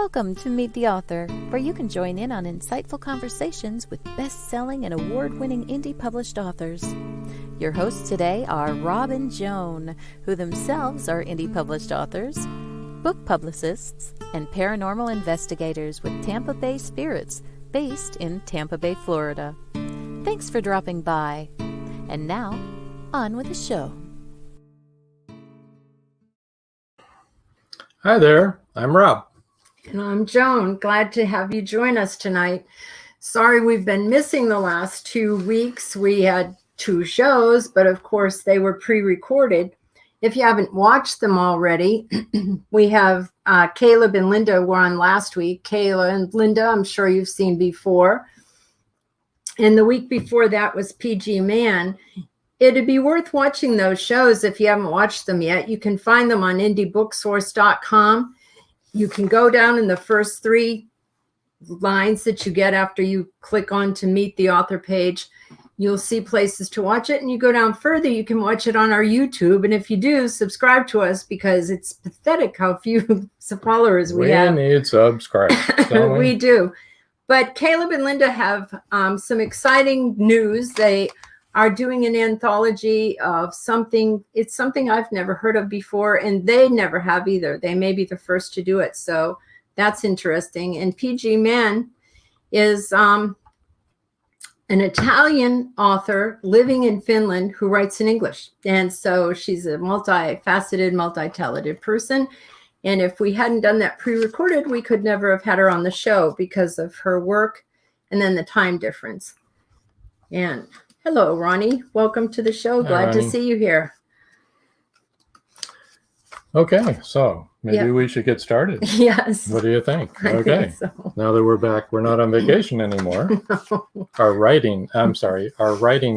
Welcome to Meet the Author, where you can join in on insightful conversations with best-selling and award-winning indie published authors. Your hosts today are Rob and Joan, who themselves are indie published authors, book publicists, and paranormal investigators with Tampa Bay Spirits, based in Tampa Bay, Florida. Thanks for dropping by. And now, on with the show. Hi there, I'm Rob. And I'm Joan. Glad to have you join us tonight. Sorry we've been missing the last 2 weeks. We had 2 shows, but of course they were pre-recorded. If you haven't watched them already, we have Caleb and Linda were on last week. Kayla and Linda, I'm sure you've seen before. And the week before that was PG Man. It'd be worth watching those shows if you haven't watched them yet. You can find them on indiebooksource.com. You can go down in the first 3 lines that you get after you click on to Meet the Author page. You'll see places to watch it. And you go down further, you can watch it on our YouTube. And if you do, subscribe to us, because it's pathetic how few followers we have. We need subscribers. We do. But Caleb and Linda have some exciting news. They are doing an anthology of something. It's something I've never heard of before, and they never have either. They may be the first to do it. So that's interesting. And PG Man is an Italian author living in Finland who writes in English. And so she's a multifaceted, multi-talented person. And if we hadn't done that pre-recorded, we could never have had her on the show because of her work and then the time difference. And hello, Ronnie. Welcome to the show. Glad to see you here. Okay, so maybe we should get started. Yes. What do you think? I Okay. think so. Now that we're back, we're not on vacation anymore. No. Our writing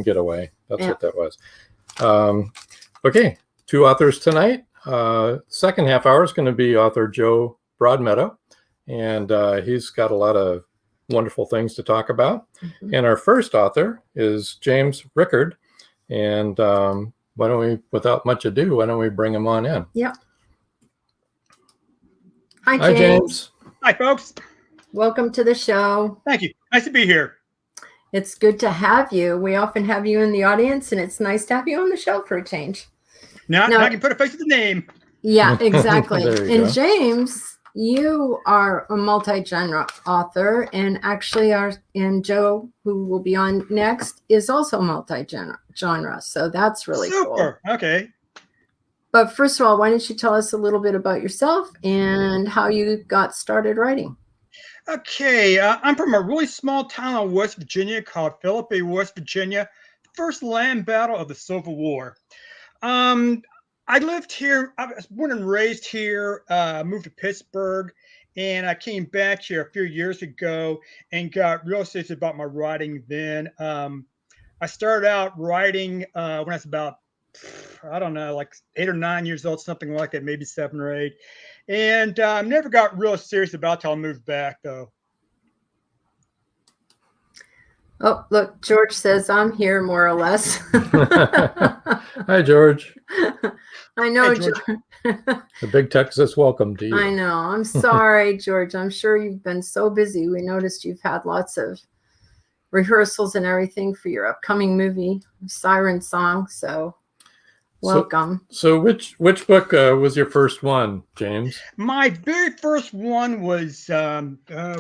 getaway. That's what that was. Okay, 2 authors tonight. Second half hour is going to be author Joe Broadmeadow, and he's got a lot of wonderful things to talk about. Mm-hmm. And our first author is James RICKARD. And why don't we, without much ado, why don't we bring him on in? Yep. Hi, Hi, James. Hi, folks. Welcome to the show. Thank you. Nice to be here. It's good to have you. We often have you in the audience, and it's nice to have you on the show for a change. Now I can put a face to the name. Yeah, exactly. And go. James, you are a multi-genre author, and actually Joe, who will be on next, is also multi-genre. So that's really Super. cool. Okay. But first of all, why don't you tell us a little bit about yourself and how you got started writing? Okay. I'm from a really small town in West Virginia called Philippi, West Virginia. First land battle of the Civil War. I lived here. I was born and raised here, moved to Pittsburgh, and I came back here a few years ago and got real serious about my writing then. I started out writing when I was about, I don't know, like 8 or 9 years old, something like that, maybe 7 or 8. And never got real serious about it till I moved back, though. Oh, look, George says I'm here more or less. Hi, George. I know, Hey, George. The big Texas welcome to you. I know. I'm sorry, George. I'm sure you've been so busy. We noticed you've had lots of rehearsals and everything for your upcoming movie, Siren Song. So welcome. So which book was your first one, James? My very first one was, oh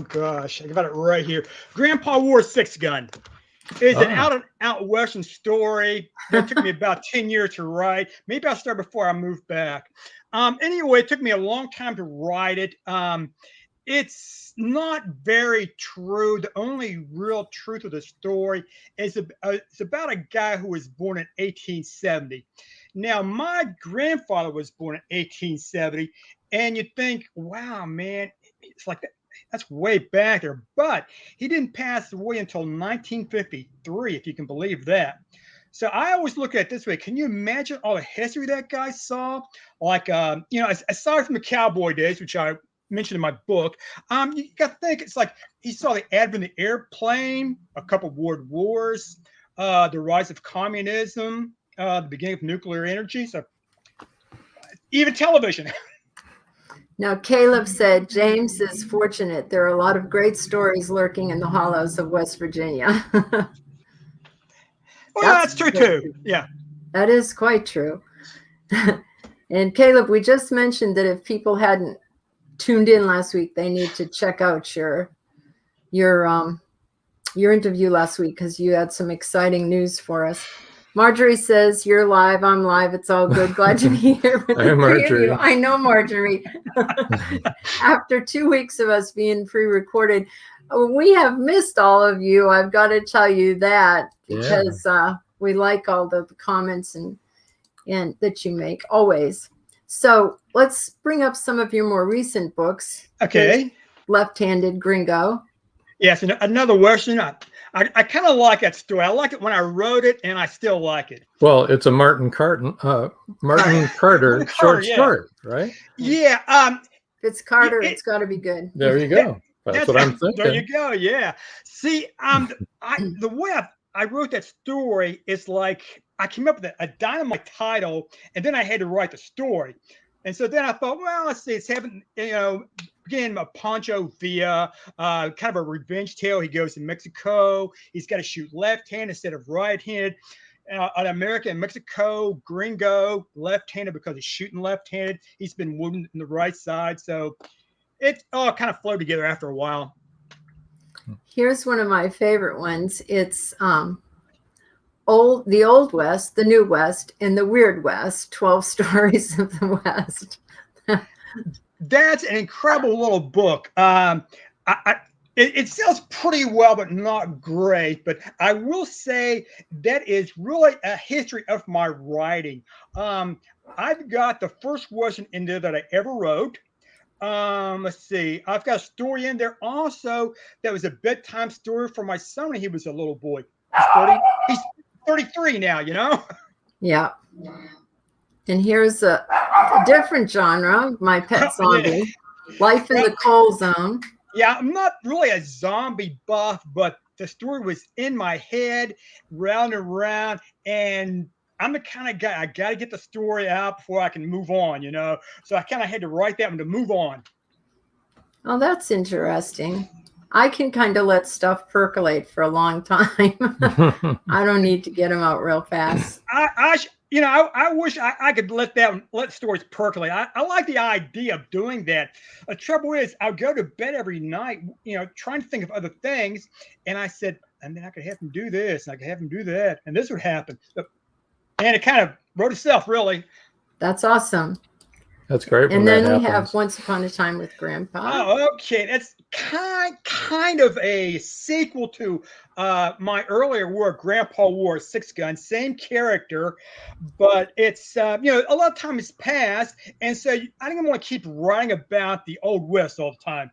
gosh, I got it right here. Grandpa Wore a 6-gun. It's an out Western story. It took me about 10 years to write. Maybe I started before I moved back. Anyway, it took me a long time to write it. It's not very true. The only real truth of the story is it's about a guy who was born in 1870. Now, my grandfather was born in 1870, and you think, wow, man, it's like that. That's way back there, but he didn't pass away until 1953, if you can believe that. So I always look at it this way. Can you imagine all the history that guy saw? Like, aside from the cowboy days, which I mentioned in my book, you got to think it's like he saw the advent of the airplane, a couple of world wars, the rise of communism, the beginning of nuclear energy, so even television. Now, Caleb said, James is fortunate. There are a lot of great stories lurking in the hollows of West Virginia. Well, that's true too. Yeah. That is quite true. And Caleb, we just mentioned that if people hadn't tuned in last week, they need to check out your interview last week because you had some exciting news for us. Marjorie says, you're live, I'm live, it's all good. Glad to be here with the three of you. I know, Marjorie. After 2 weeks of us being pre-recorded, we have missed all of you. I've got to tell you that because we like all the comments and that you make always. So let's bring up some of your more recent books. Okay. Left-Handed Gringo. Yes, and another Western. I kind of like that story. I like it when I wrote it, and I still like it. Well, it's a Martin Carter short story, right? Yeah. If it's Carter, it's got to be good. There you go. That's what I'm thinking. There you go. Yeah. See, the way I wrote that story is like I came up with a dynamite title, and then I had to write the story. And so then I thought, well, let's see, it's having, again, a Pancho Villa, kind of a revenge tale. He goes to Mexico. He's got to shoot left-handed instead of right-handed. An American in Mexico, gringo, left-handed because he's shooting left-handed. He's been wounded in the right side. So it all kind of flowed together after a while. Here's one of my favorite ones. It's the Old West, the New West, and the Weird West, 12 Stories of the West. That's an incredible little book. It sells pretty well, but not great. But I will say that is really a history of my writing. I've got the first Western in there that I ever wrote. Let's see. I've got a story in there also that was a bedtime story for my son when he was a little boy. He's 33 now, Yeah. And here's a different genre, My Pet Zombie, Life in the Coal Zone. Yeah, I'm not really a zombie buff, but the story was in my head, round and round, and I'm the kind of guy, I got to get the story out before I can move on, So I kind of had to write that one to move on. Oh, that's interesting. I can kind of let stuff percolate for a long time. I don't need to get them out real fast. I wish I could let stories percolate. I like the idea of doing that. The trouble is, I'll go to bed every night, trying to think of other things. And I said, and then I could have him do this, and I could have him do that, and this would happen. And it kind of wrote itself, really. That's awesome. That's great. And then we have Once Upon a Time with Grandpa. Oh, okay. That's kind of a sequel to my earlier work, Grandpa Wore a Six Gun. Same character, but it's a lot of time has passed, and so I think I want to keep writing about the Old West all the time.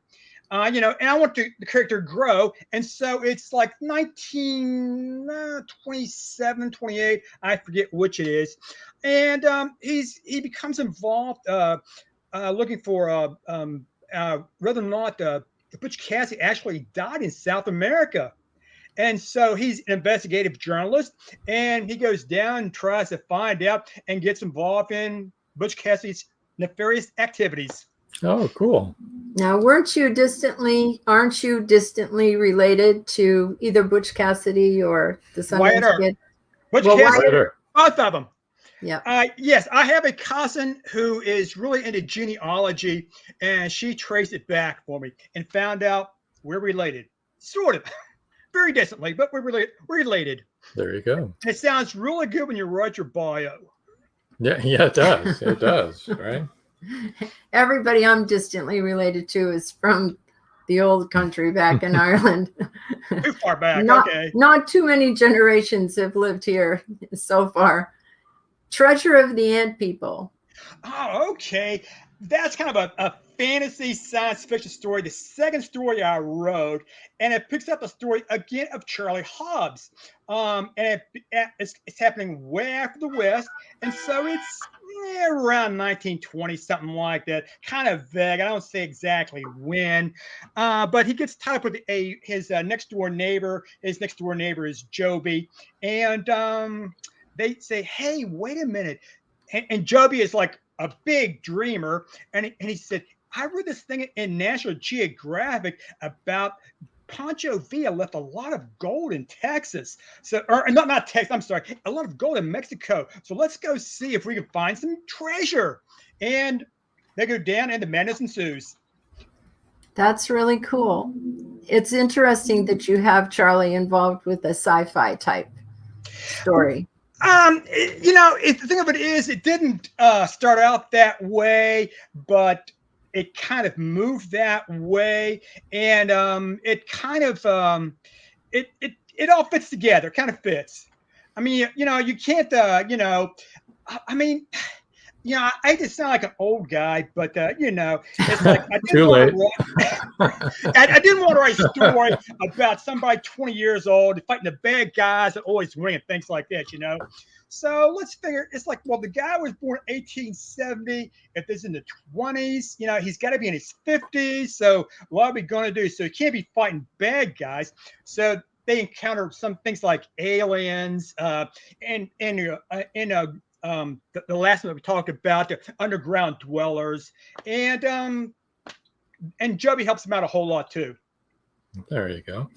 And I want the character to grow. And so it's like 1927, 28, I forget which it is. And he becomes involved looking for whether or not Butch Cassidy actually died in South America. And so he's an investigative journalist, and he goes down and tries to find out and gets involved in Butch Cassidy's nefarious activities. Oh, cool. Now, aren't you distantly related to either Butch Cassidy or the Sundance Kid? Butch Cassidy, both of them. Yeah. Yes, I have a cousin who is really into genealogy, and she traced it back for me and found out we're related. Sort of. Very distantly, but we're related. There you go. And it sounds really good when you write your bio. Yeah, it does. It does, right? Everybody I'm distantly related to is from the old country back in Ireland. Too far back, okay. Not too many generations have lived here so far. Treasure of the Ant People. Oh, okay. That's kind of a fantasy science fiction story. The second story I wrote, and it picks up the story again of Charlie Hobbs. And it's happening way after the West, and so it's around 1920, something like that. Kind of vague. I don't say exactly when, but he gets tied up with his next door neighbor. His next door neighbor is Joby, and they say, "Hey, wait a minute," and Joby is like a big dreamer, and he said, I read this thing in National Geographic about Pancho Villa left a lot of gold in Texas. So, or not Texas, I'm sorry, a lot of gold in Mexico. So let's go see if we can find some treasure. And they go down and the madness ensues. That's really cool. It's interesting that you have Charlie involved with a sci-fi type story. The thing of it is, it didn't start out that way, but it kind of moved that way, and it kind of it all fits together. Kind of fits. I mean, you can't, I mean. I just sound like an old guy, but it's like I didn't want to write a story about somebody 20 years old fighting the bad guys that always win and things like that, So let's figure. It's like, well, the guy was born in 1870. If it's in the 20s, he's got to be in his 50s. So what are we going to do? So he can't be fighting bad guys. So they encounter some things like aliens the last one that we talked about, the underground dwellers, and Joby helps him out a whole lot too. There you go.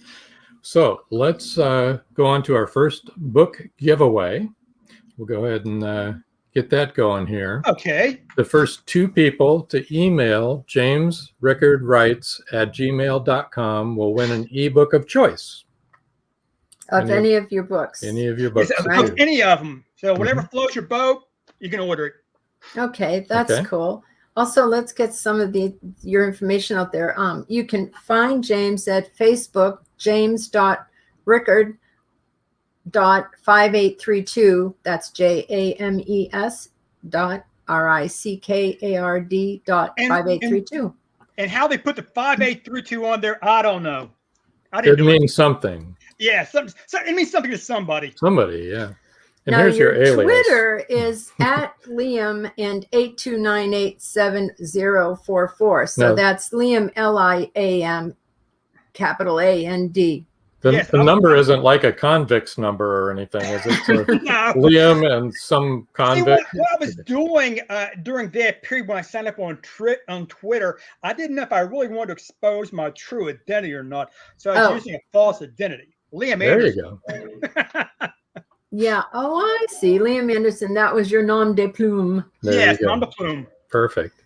So let's go on to our first book giveaway. We'll go ahead and get that going here. Okay. The first 2 people to email jamesrickardwrites@gmail.com will win an ebook of choice. Of any of your books. Any of your books. Of any of them. So whatever floats your boat, you can order it. Okay, that's cool. Also, let's get some of your information out there. You can find James at Facebook, james.rickard.5832. That's JAMES.RICKARD.5832. And how they put the 5832 on there, I don't know. It means something. Yeah, it means something to somebody. Somebody, yeah. And now here's your alias. Twitter is at Liam and 82987044. So that's Liam, LIAM, capital AND. The number isn't like a convict's number or anything, is it? So No. Liam and some convict. See, what I was doing during that period when I signed up on Twitter, I didn't know if I really wanted to expose my true identity or not. So I was using a false identity. Liam Anderson. There you go. Yeah. Oh, I see. Liam Anderson. That was your nom de plume. Yes, nom de plume. Perfect.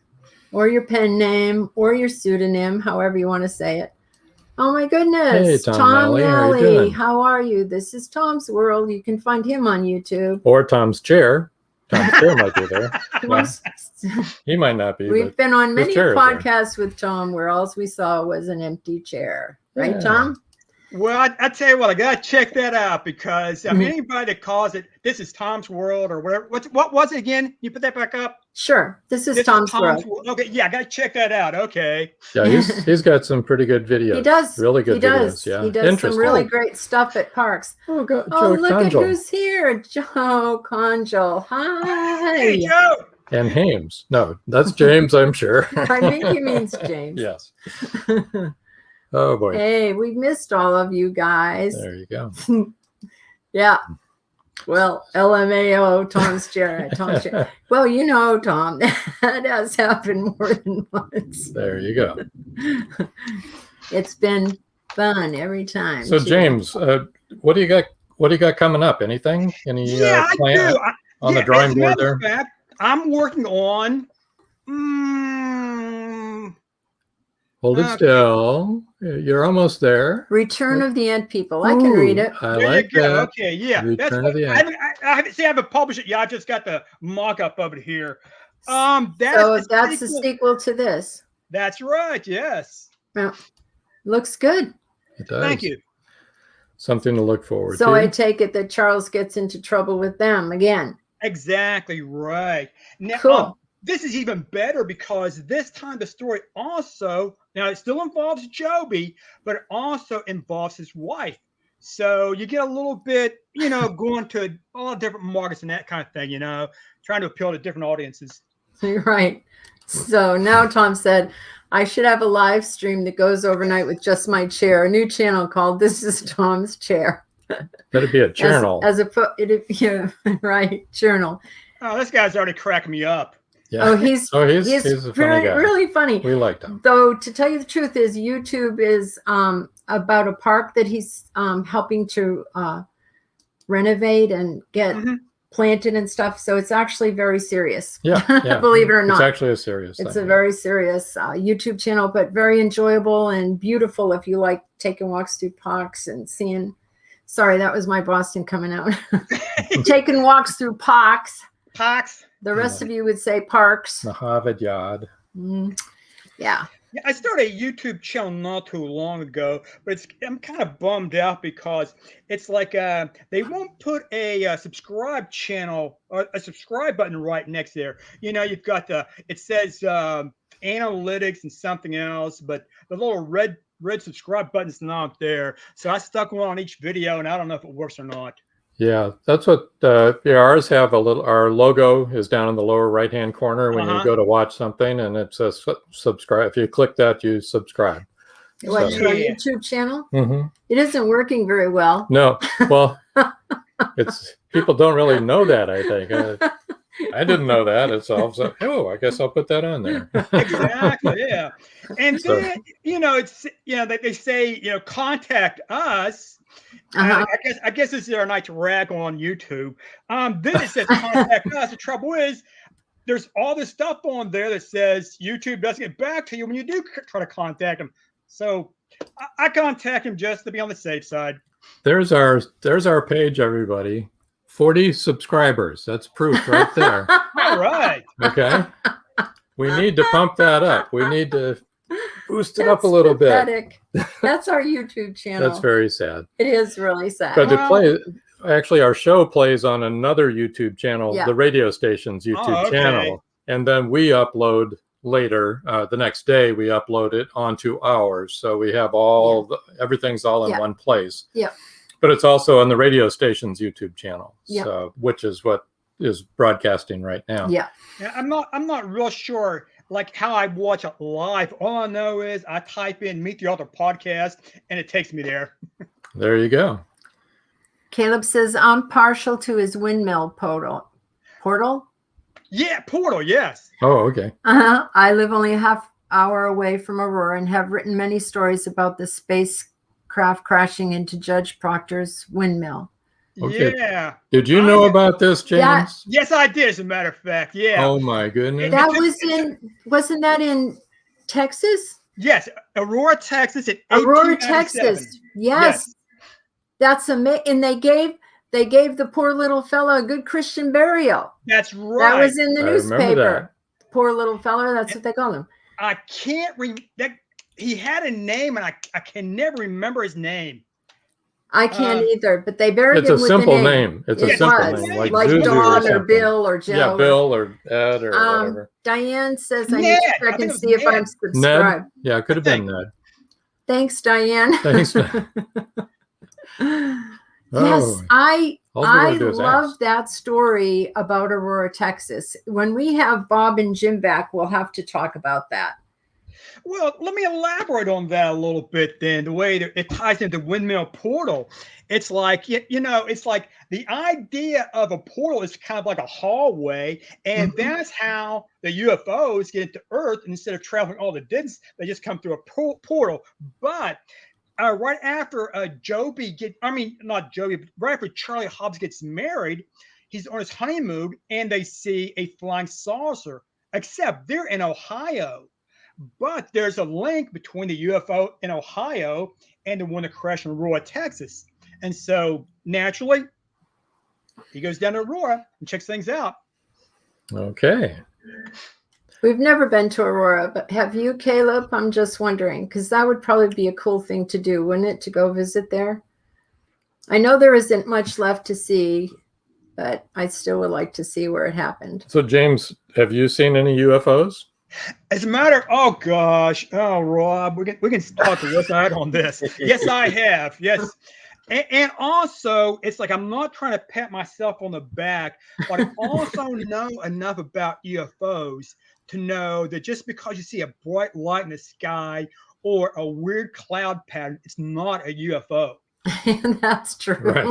Or your pen name or your pseudonym, however you want to say it. Oh my goodness. Hey, Tom Nally. How are you? This is Tom's World. You can find him on YouTube. Or Tom's Chair. Tom's Chair might be there. Yeah. He might not be. We've been on many podcasts with Tom where all we saw was an empty chair. Right, Tom? Well, I tell you what, I got to check that out because anybody that calls it, this is Tom's World or whatever. What was it again? You put that back up? Sure. This is Tom's World. Okay. Yeah, I got to check that out. Okay. Yeah, he's got some pretty good videos. He does. Really good videos. Yeah. He does some really great stuff at parks. Oh, look at who's here. Joe Conjal. Hi. Hey, Joe. And Hames. No, that's James, I'm sure. I think he means James. Yes. Oh, boy. Hey, we missed all of you guys. There you go. Yeah. Well, LMAO, Tom's chair. Tom's chair. Well, Tom, that has happened more than once. There you go. It's been fun every time. So, James, what do you got? What do you got coming up? Anything? Any I do. On the drawing board there? Fact, I'm working on. Hold it still. You're almost there. Return of the Ant People. I can read it. I like that. Okay, yeah. Return of the Ant. I haven't published it yet. I just got the mock-up of it here. That's the sequel to this. That's right. Yes. Well, looks good. It does. Thank you. Something to look forward to. So I take it that Charles gets into trouble with them again. Exactly right. Now, cool. This is even better because this time the story also, now it still involves Joby, but it also involves his wife. So you get a little bit, going to all different markets and that kind of thing, trying to appeal to different audiences. Right. So now Tom said, I should have a live stream that goes overnight with just my chair, a new channel called This is Tom's Chair. That'd be a journal. Right, journal. Oh, this guy's already cracking me up. Yeah. Oh, he's he's a funny guy. really funny. We liked him. Though, to tell you the truth, his YouTube is about a park that he's helping to renovate and get planted and stuff. So it's actually very serious. Yeah. Believe it or not. It's actually a serious thing. It's a very serious YouTube channel, but very enjoyable and beautiful if you like taking walks through parks and seeing. Sorry, that was my Boston coming out. Taking walks through parks. Parks. The rest of you would say parks. The Harvard Yard. Yeah. Yeah, I started a YouTube channel not too long ago, but I'm kind of bummed out because it's like they won't put a subscribe channel or a subscribe button right next there. You know, you've got it says analytics and something else, but the little red subscribe button's not there. So I stuck one on each video, and I don't know if it works or not. Yeah, that's what ours have our logo is down in the lower right hand corner when you go to watch something, and it says subscribe. If you click that, you subscribe. What, to our YouTube channel? It isn't working very well. No, well, it's people don't really know that. I think I didn't know that. It's all like, oh, I guess I'll put that on there. Exactly, yeah. And then they say contact us. I guess this is our night to rag on YouTube. Then it says contact us. The trouble is, there's all this stuff on there that says YouTube doesn't get back to you when you do try to contact them. So I contact him just to be on the safe side. There's our page, everybody. 40 subscribers. That's proof right there. All right. Okay. We need to pump that up. We need to boost it up a little bit. That's our YouTube channel. That's very sad. It is really sad. But actually, our show plays on another YouTube channel, the radio station's YouTube channel. And then we upload later, the next day, we upload it onto ours. So we have everything's all in one place. Yeah. But it's also on the radio station's YouTube channel, so, which is what is broadcasting right now. Yeah. I'm not real sure like how I watch it live. All I know is I type in Meet the Author podcast and it takes me there. There you go. Caleb says, I'm partial to his windmill portal. Portal? Yeah, portal, yes. Oh, okay. I live only a half hour away from Aurora and have written many stories about the spacecraft crashing into Judge Proctor's windmill. Okay. Yeah. Did you know about this, James? Yes, I did, as a matter of fact. Yeah. Oh my goodness. That wasn't that in Texas? Yes, Aurora, Texas. Aurora, Texas. Yes. That's amazing. And they gave the poor little fella a good Christian burial. That's right. That was in the newspaper. That. Poor little fella. That's what they call him. I can't he had a name, and I can never remember his name. I can't either, but they buried him with a simple name. It's a simple name, like Dawn or Bill or Joe. Yeah, Bill or Ed or whatever. Diane says I need to check and see if I'm subscribed. Ned? Yeah, it could have been Ned. Thanks, Diane. Thanks. Yes, I love that story about Aurora, Texas. When we have Bob and Jim back, we'll have to talk about that. Well, let me elaborate on that a little bit then, the way that it ties into Windmill Portal. It's like, it's like the idea of a portal is kind of like a hallway, and that's how the UFOs get into Earth. Instead of traveling all the distance, they just come through a portal. But right after right after Charlie Hobbs gets married, he's on his honeymoon, and they see a flying saucer, except they're in Ohio. But there's a link between the UFO in Ohio and the one that crashed in Aurora, Texas. And so naturally, he goes down to Aurora and checks things out. Okay. We've never been to Aurora, but have you, Caleb? I'm just wondering, because that would probably be a cool thing to do, wouldn't it, to go visit there? I know there isn't much left to see, but I still would like to see where it happened. So, James, have you seen any UFOs? As a matter, Rob, we can talk to what's out on this. Yes, I have. Yes. And also, it's like I'm not trying to pat myself on the back, but I also know enough about UFOs to know that just because you see a bright light in the sky or a weird cloud pattern, it's not a UFO. That's true. Right.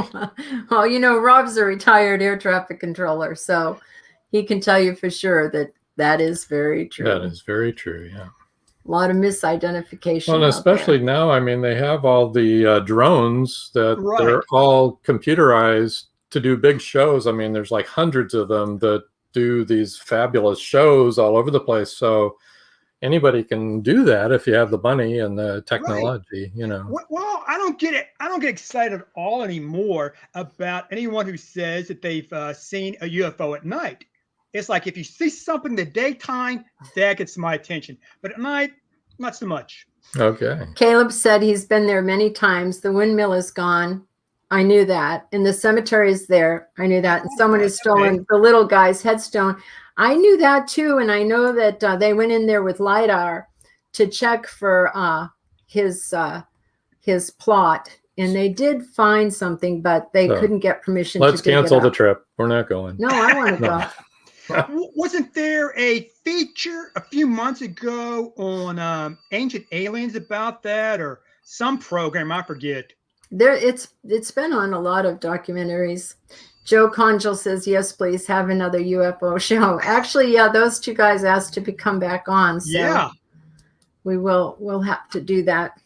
Well, Rob's a retired air traffic controller, so he can tell you for sure that That is very true. That is very true, yeah. A lot of misidentification. Well, and especially now, I mean, they have all the drones that they're all computerized to do big shows. I mean, there's like hundreds of them that do these fabulous shows all over the place. So anybody can do that if you have the money and the technology, you know. Well, I don't get it. I don't get excited at all anymore about anyone who says that they've seen a UFO at night. It's like if you see something in the daytime, that gets my attention. But at night, not so much. Okay. Caleb said he's been there many times. The windmill is gone. I knew that. And the cemetery is there. I knew that. And someone has stolen the little guy's headstone. I knew that too. And I know that they went in there with LiDAR to check for his plot. And they did find something, but they couldn't get permission to dig it up. Let's cancel the trip. We're not going. No, I want to go. Wasn't there a feature a few months ago on Ancient Aliens about that, or some program? I forget. It's been on a lot of documentaries. Joe Conjal says, yes, please have another UFO show. Actually, yeah, those two guys asked to come back on. So we'll have to do that.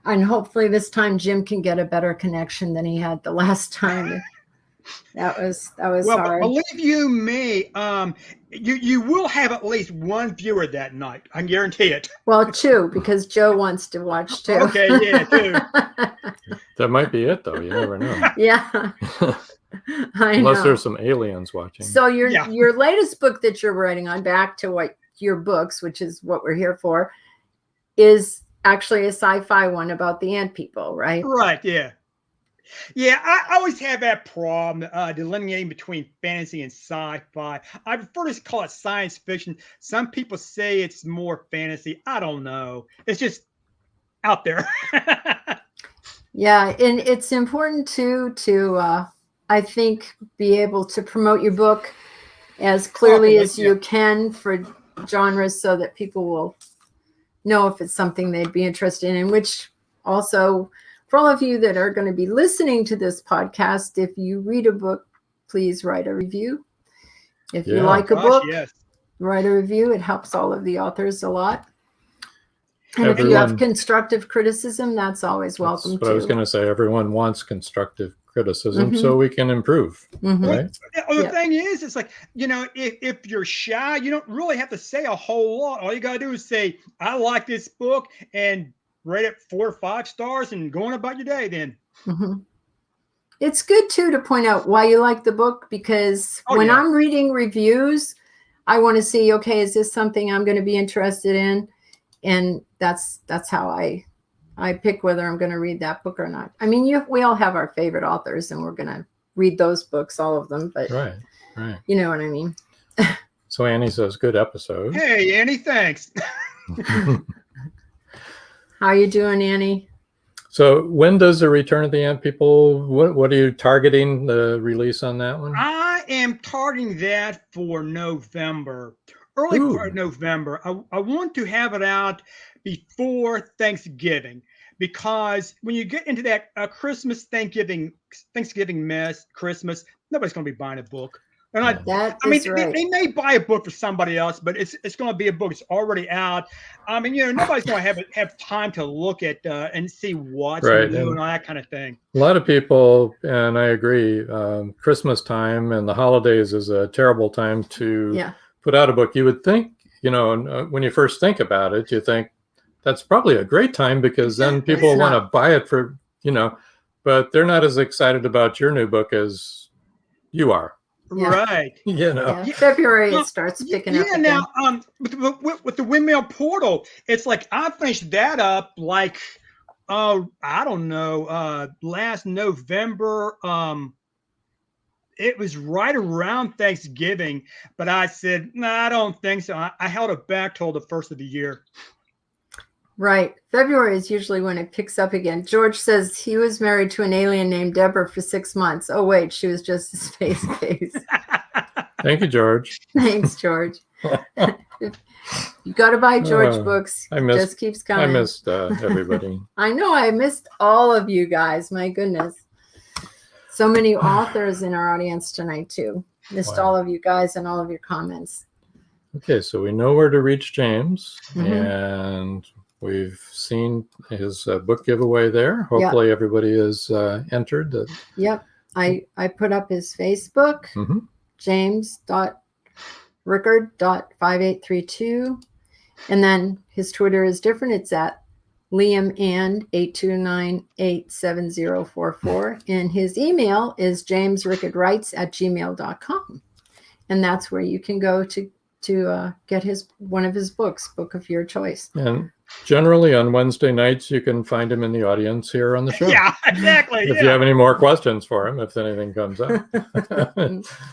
And hopefully this time Jim can get a better connection than he had the last time. That was hard. Believe you me, you will have at least one viewer that night. I can guarantee it. Well, two, because Joe wants to watch too. Okay, yeah, two. That might be it, though. You never know. Yeah. Unless there's some aliens watching. So your latest book that you're writing on, back to what your books, which is what we're here for, is actually a sci-fi one about the ant people, right? Right, yeah. Yeah, I always have that problem delineating between fantasy and sci-fi. I prefer to call it science fiction. Some people say it's more fantasy. I don't know. It's just out there. Yeah, and it's important to I think, be able to promote your book as clearly as you can for genres so that people will know if it's something they'd be interested in, which also... For all of you that are going to be listening to this podcast, if you read a book, please write a review. If you like a book, write a review. It helps all of the authors a lot. And if you have constructive criticism, that's always welcome too. But I was going to say, everyone wants constructive criticism so we can improve. Right? The thing is, it's like, you know, if you're shy, you don't really have to say a whole lot. All you got to do is say, I like this book, and rate it 4 or 5 stars and go on about your day then. It's good too to point out why you like the book, because when I'm reading reviews, I want to see, okay, is this something I'm going to be interested in? And that's how I pick whether I'm going to read that book or not. I mean, we all have our favorite authors and we're going to read those books, all of them, but right. You know what I mean? So Annie says, good episode. Hey, Annie, thanks. How you doing, Annie? So when does the Return of the Ant People, what are you targeting the release on that one? I am targeting that for November, early part of November. I want to have it out before Thanksgiving, because when you get into that Christmas, Thanksgiving mess, Christmas, nobody's going to be buying a book. And they may buy a book for somebody else, but it's going to be a book that's already out. I mean, you know, nobody's going to have time to look at and see what's new and all that kind of thing. A lot of people, and I agree, Christmas time and the holidays is a terrible time to put out a book. You would think, you know, when you first think about it, you think that's probably a great time, because then people want to buy it for, you know, but they're not as excited about your new book as you are. Right. You know, February it starts picking up. Yeah. Now, with the Windmill Portal, it's like I finished that up like, I don't know, last November. It was right around Thanksgiving, but I said, no, I don't think so. I held it back till the first of the year. Right. February is usually when it picks up again. George says he was married to an alien named Deborah for 6 months. Oh, wait, she was just a space case. Thank you, George. Thanks, George. You got to buy George books. Just keeps coming. I missed everybody. I know. I missed all of you guys. My goodness. So many authors in our audience tonight, too. Missed Wow. all of you guys and all of your comments. Okay, so we know where to reach James, Mhm. and we've seen his book giveaward there. Hopefully everybody is entered. Yep. I put up his Facebook, Mhm. james.rickard.5832. And then his Twitter is different. It's at liamand82987044. And his email is jamesrickardwrites@gmail.com. And that's where you can go to get one of his books, book of your choice. And generally on Wednesday nights, you can find him in the audience here on the show. Yeah, exactly. If you have any more questions for him, if anything comes up.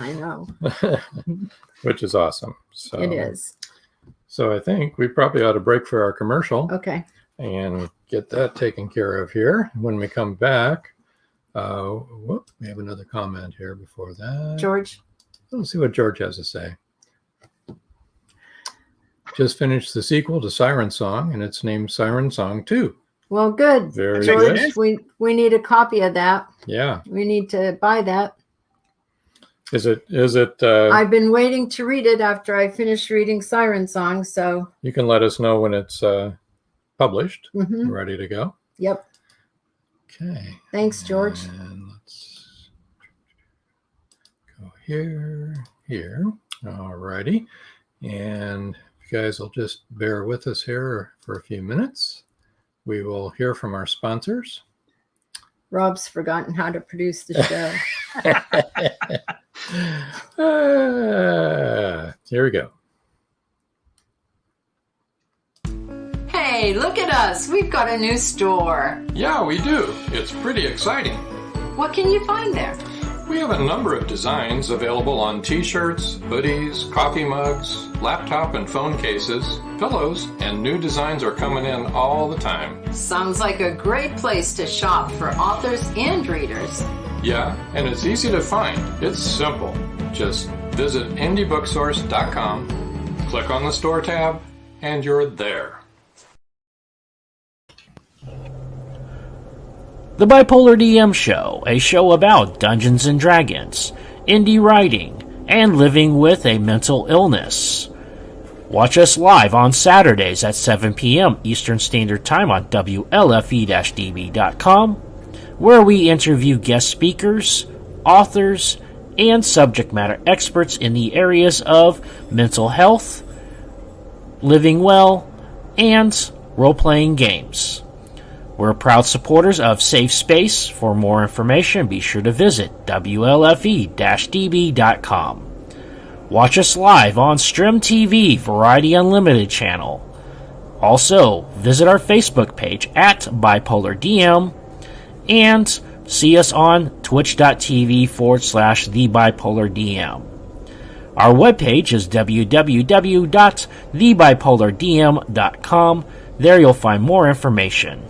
I know. Which is awesome. So It is. So I think we probably ought to break for our commercial. Okay. And get that taken care of here. When we come back, we have another comment here before that. George. Let's see what George has to say. Just finished the sequel to Siren Song, and it's named Siren Song 2. Well, good. Very George, good. we need a copy of that. Yeah. We need to buy that. Is it? I've been waiting to read it after I finished reading Siren Song, so. You can let us know when it's published, Mhm. ready to go. Yep. Okay. Thanks, George. And let's go here. All righty. And if you guys will just bear with us here for a few minutes, we will hear from our sponsors. Rob's forgotten how to produce the show. Here we go. Hey, look at us. We've got a new store. Yeah, we do. It's pretty exciting. What can you find there? We have a number of designs available on t-shirts, hoodies, coffee mugs, laptop and phone cases, pillows, and new designs are coming in all the time. Sounds like a great place to shop for authors and readers. Yeah, and it's easy to find. It's simple. Just visit indiebooksource.com, click on the store tab, and you're there. The Bipolar DM Show, a show about Dungeons & Dragons, indie writing, and living with a mental illness. Watch us live on Saturdays at 7 p.m. Eastern Standard Time on WLFE-DB.com, where we interview guest speakers, authors, and subject matter experts in the areas of mental health, living well, and role-playing games. We're proud supporters of Safe Space. For more information, be sure to visit WLFE-DB.com. Watch us live on Strim TV, Variety Unlimited channel. Also, visit our Facebook page at Bipolar DM and see us on twitch.tv/TheBipolarDM. Our webpage is www.thebipolardm.com. There you'll find more information.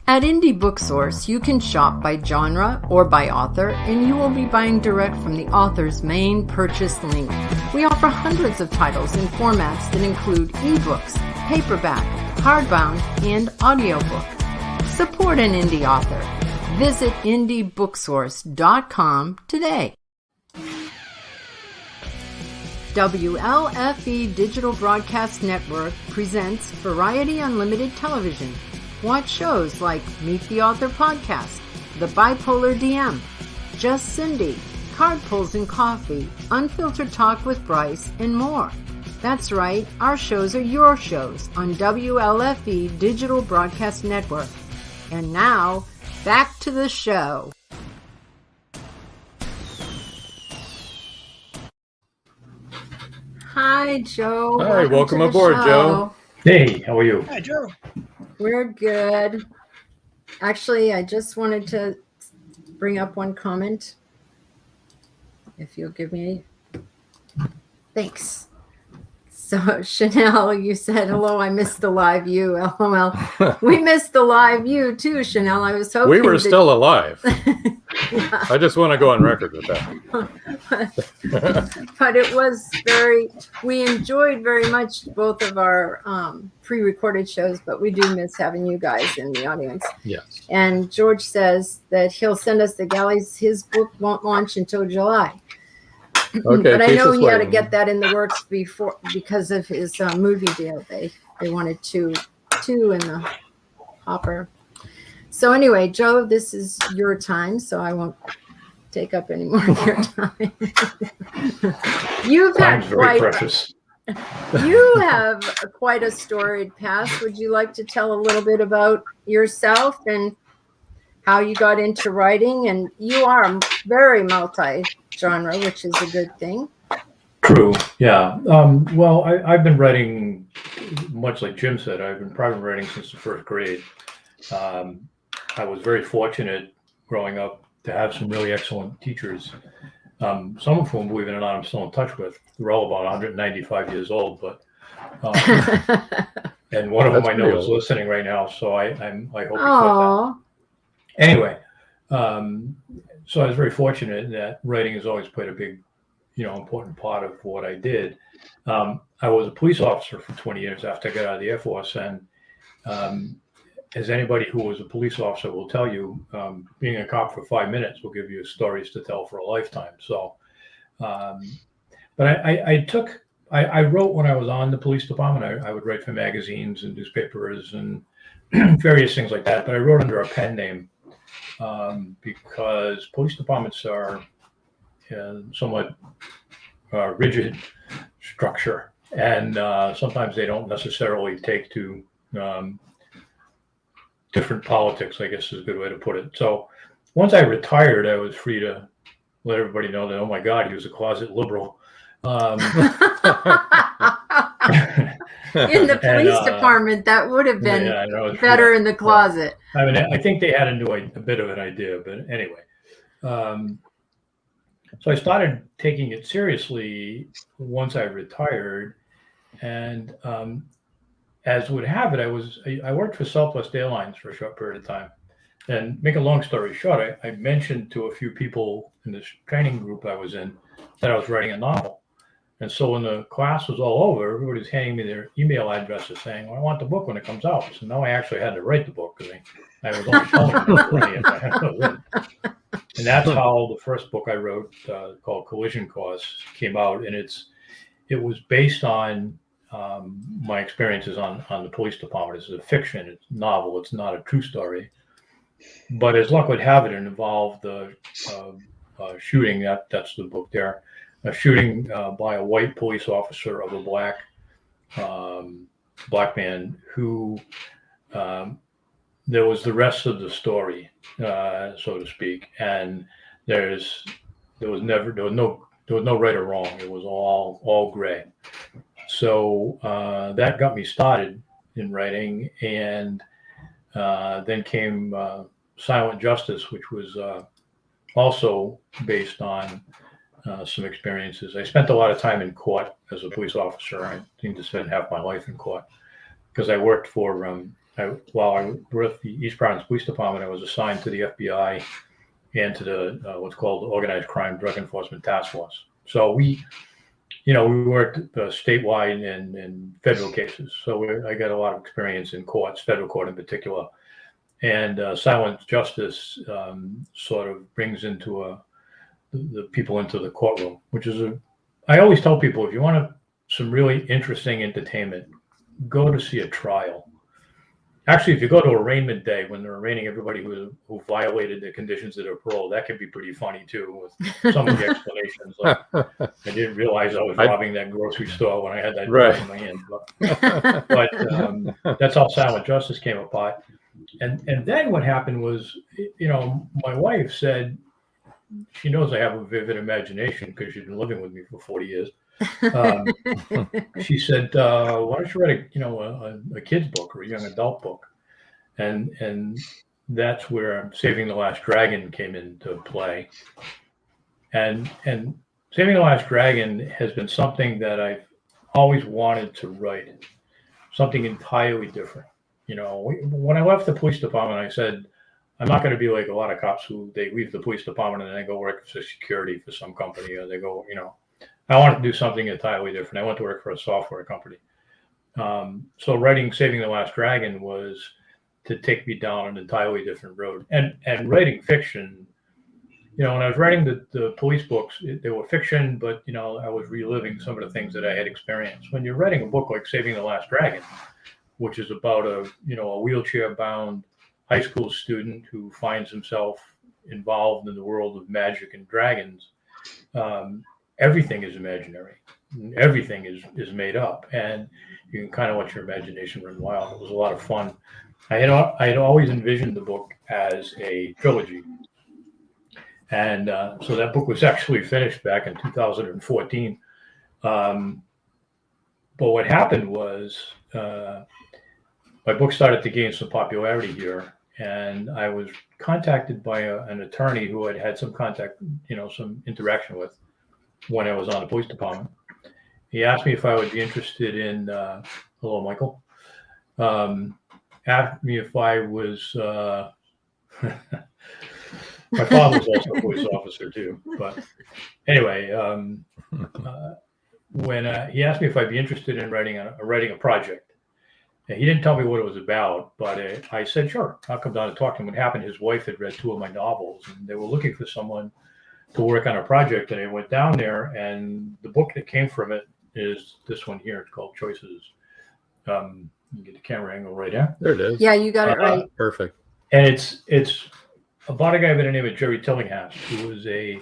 At Indie Book Source, you can shop by genre or by author, and you will be buying direct from the author's main purchase link. We offer hundreds of titles in formats that include ebooks, paperback, hardbound, and audiobook. Support an indie author. Visit indiebooksource.com today. WLFE Digital Broadcast Network presents Variety Unlimited Television. Watch shows like Meet the Author Podcast, The Bipolar DM, Just Cindy, Card Pulls and Coffee, Unfiltered Talk with Bryce, and more. That's right, our shows are your shows on WLFE Digital Broadcast Network. And now, back to the show. Hi, Joe. Hi, welcome aboard, Joe. Hey, how are you? Hi, Joe. We're good. Actually, I just wanted to bring up one comment. If you'll give me. Thanks. Let's So Chanel, you said, hello, I missed the live you. LOL. We missed the live you too, Chanel. I was hoping we were still alive. Yeah. I just want to go on record with that. But it was we enjoyed very much both of our pre-recorded shows, but we do miss having you guys in the audience. Yes. And George says that he'll send us the galleys. His book won't launch until July. Okay, but I know he had to waiting. get that in the works because of his movie deal. They wanted two in the hopper. So anyway, Joe, this is your time, so I won't take up any more of your time. You've had very precious. You have quite a storied past. Would you like to tell a little bit about yourself and how you got into writing? And you are very multi-genre, which is a good thing. True. Yeah. Well, I've been writing, much like Jim said, I've been private writing since the first grade. I was very fortunate growing up to have some really excellent teachers, some of whom, believe it or not, I'm still in touch with. They're all about 195 years old, but and one of them I know is listening right now, so I hope you caught that. Anyway, so I was very fortunate that writing has always played a big, important part of what I did. I was a police officer for 20 years after I got out of the Air Force, and as anybody who was a police officer will tell you, being a cop for 5 minutes will give you stories to tell for a lifetime. So, but I wrote when I was on the police department. I would write for magazines and newspapers and various things like that. But I wrote under a pen name because police departments are somewhat rigid structure, and sometimes they don't necessarily take to different politics, I guess is a good way to put it. So once I retired, I was free to let everybody know that, oh my God, he was a closet liberal. In the police department, that would have been better in the closet. I mean, I think they had a bit of an idea, but anyway. So I started taking it seriously once I retired, and as would have it, I worked for Southwest Airlines for a short period of time. And make a long story short, I mentioned to a few people in this training group I was in that I was writing a novel. And so when the class was all over, everybody was handing me their email addresses saying, well, I want the book when it comes out. So now I actually had to write the book because I was only showing them. And that's how the first book I wrote, called Collision Course, came out. And it was based on my experiences on the police department. It's a fiction, it's a novel, it's not a true story. But as luck would have it, it involved the shooting, that's the book there, a shooting by a white police officer of a black man who, there was the rest of the story, so to speak. And there was no right or wrong. It was all gray. So that got me started in writing, and then came Silent Justice, which was also based on some experiences. I spent a lot of time in court as a police officer. I seemed to spend half my life in court because I worked for, while I worked with the East Providence Police Department, I was assigned to the FBI and to the what's called the Organized Crime Drug Enforcement Task Force. So we worked statewide and federal cases. So I got a lot of experience in courts, federal court in particular. And Silent Justice sort of brings into the people into the courtroom, which is I always tell people, if you want some really interesting entertainment, go to see a trial. Actually, if you go to arraignment day when they're arraigning everybody who violated the conditions of their parole, that can be pretty funny too, with some of the explanations. Like, I didn't realize I was robbing that grocery store when I had that right in my hand. But that's how Silent Justice came apart. And then what happened was, my wife said, she knows I have a vivid imagination because she's been living with me for 40 years. She said, why don't you write a kid's book or a young adult book? And that's where Saving the Last Dragon came into play. And Saving the Last Dragon has been something that I've always wanted to write something entirely different. You know, when I left the police department, I said, I'm not going to be like a lot of cops who they leave the police department and they go work for security for some company, or they go, you know, I wanted to do something entirely different. I went to work for a software company. So writing Saving the Last Dragon was to take me down an entirely different road. And writing fiction, you know, when I was writing the police books, they were fiction, but, you know, I was reliving some of the things that I had experienced. When you're writing a book like Saving the Last Dragon, which is about a wheelchair-bound high school student who finds himself involved in the world of magic and dragons, everything is imaginary. Everything is made up, and you can kind of let your imagination run wild. It was a lot of fun. I had always envisioned the book as a trilogy, and so that book was actually finished back in 2014. But what happened was my book started to gain some popularity here, and I was contacted by an attorney who I had some contact, you know, some interaction with when I was on the police department. He asked me if I would be interested in, hello, Michael, asked me if I was, my father was also a police officer too. But anyway, when he asked me if I'd be interested in writing a project, and he didn't tell me what it was about, but I said, sure, I'll come down and talk to him. What happened, his wife had read 2 of my novels, and they were looking for someone to work on a project, and I went down there, and the book that came from it is this one here. It's called Choices. You get the camera angle right there. There it is. Yeah, you got it right. Perfect. And it's about a guy by the name of Jerry Tillinghast, who was a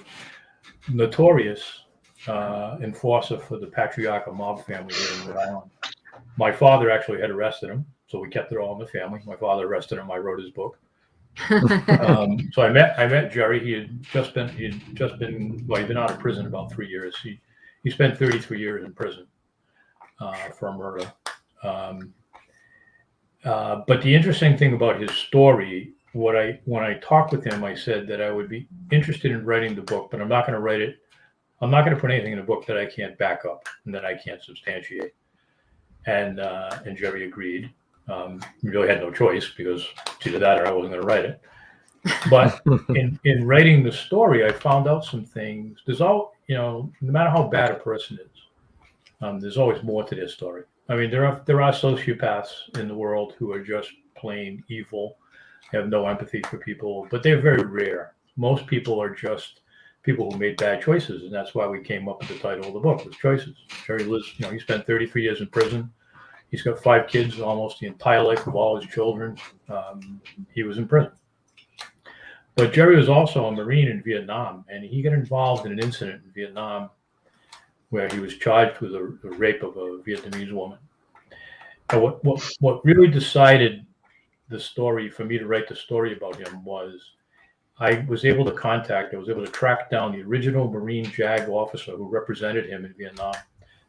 notorious enforcer for the patriarchal mob family here in Rhode Island. My father actually had arrested him, so we kept it all in the family. My father arrested him. I wrote his book. So I met Jerry. He'd been out of prison about 3 years. He spent 33 years in prison for a murder. But the interesting thing about his story, when I talked with him, I said that I would be interested in writing the book, but I'm not going to write it. I'm not going to put anything in the book that I can't back up and that I can't substantiate. And Jerry agreed. We really had no choice, because it's either that or I wasn't going to write it. But in writing the story, I found out some things. There's no matter how bad a person is, there's always more to their story. I mean, there are sociopaths in the world who are just plain evil, have no empathy for people, but they're very rare. Most people are just people who made bad choices, and that's why we came up with the title of the book, was Choices. Jerry lives, he spent 33 years in prison. He's got 5 kids, almost the entire life of all his children. He was in prison. But Jerry was also a Marine in Vietnam, and he got involved in an incident in Vietnam where he was charged with the rape of a Vietnamese woman. And what really decided the story for me to write the story about him was I was able to track down the original Marine JAG officer who represented him in Vietnam.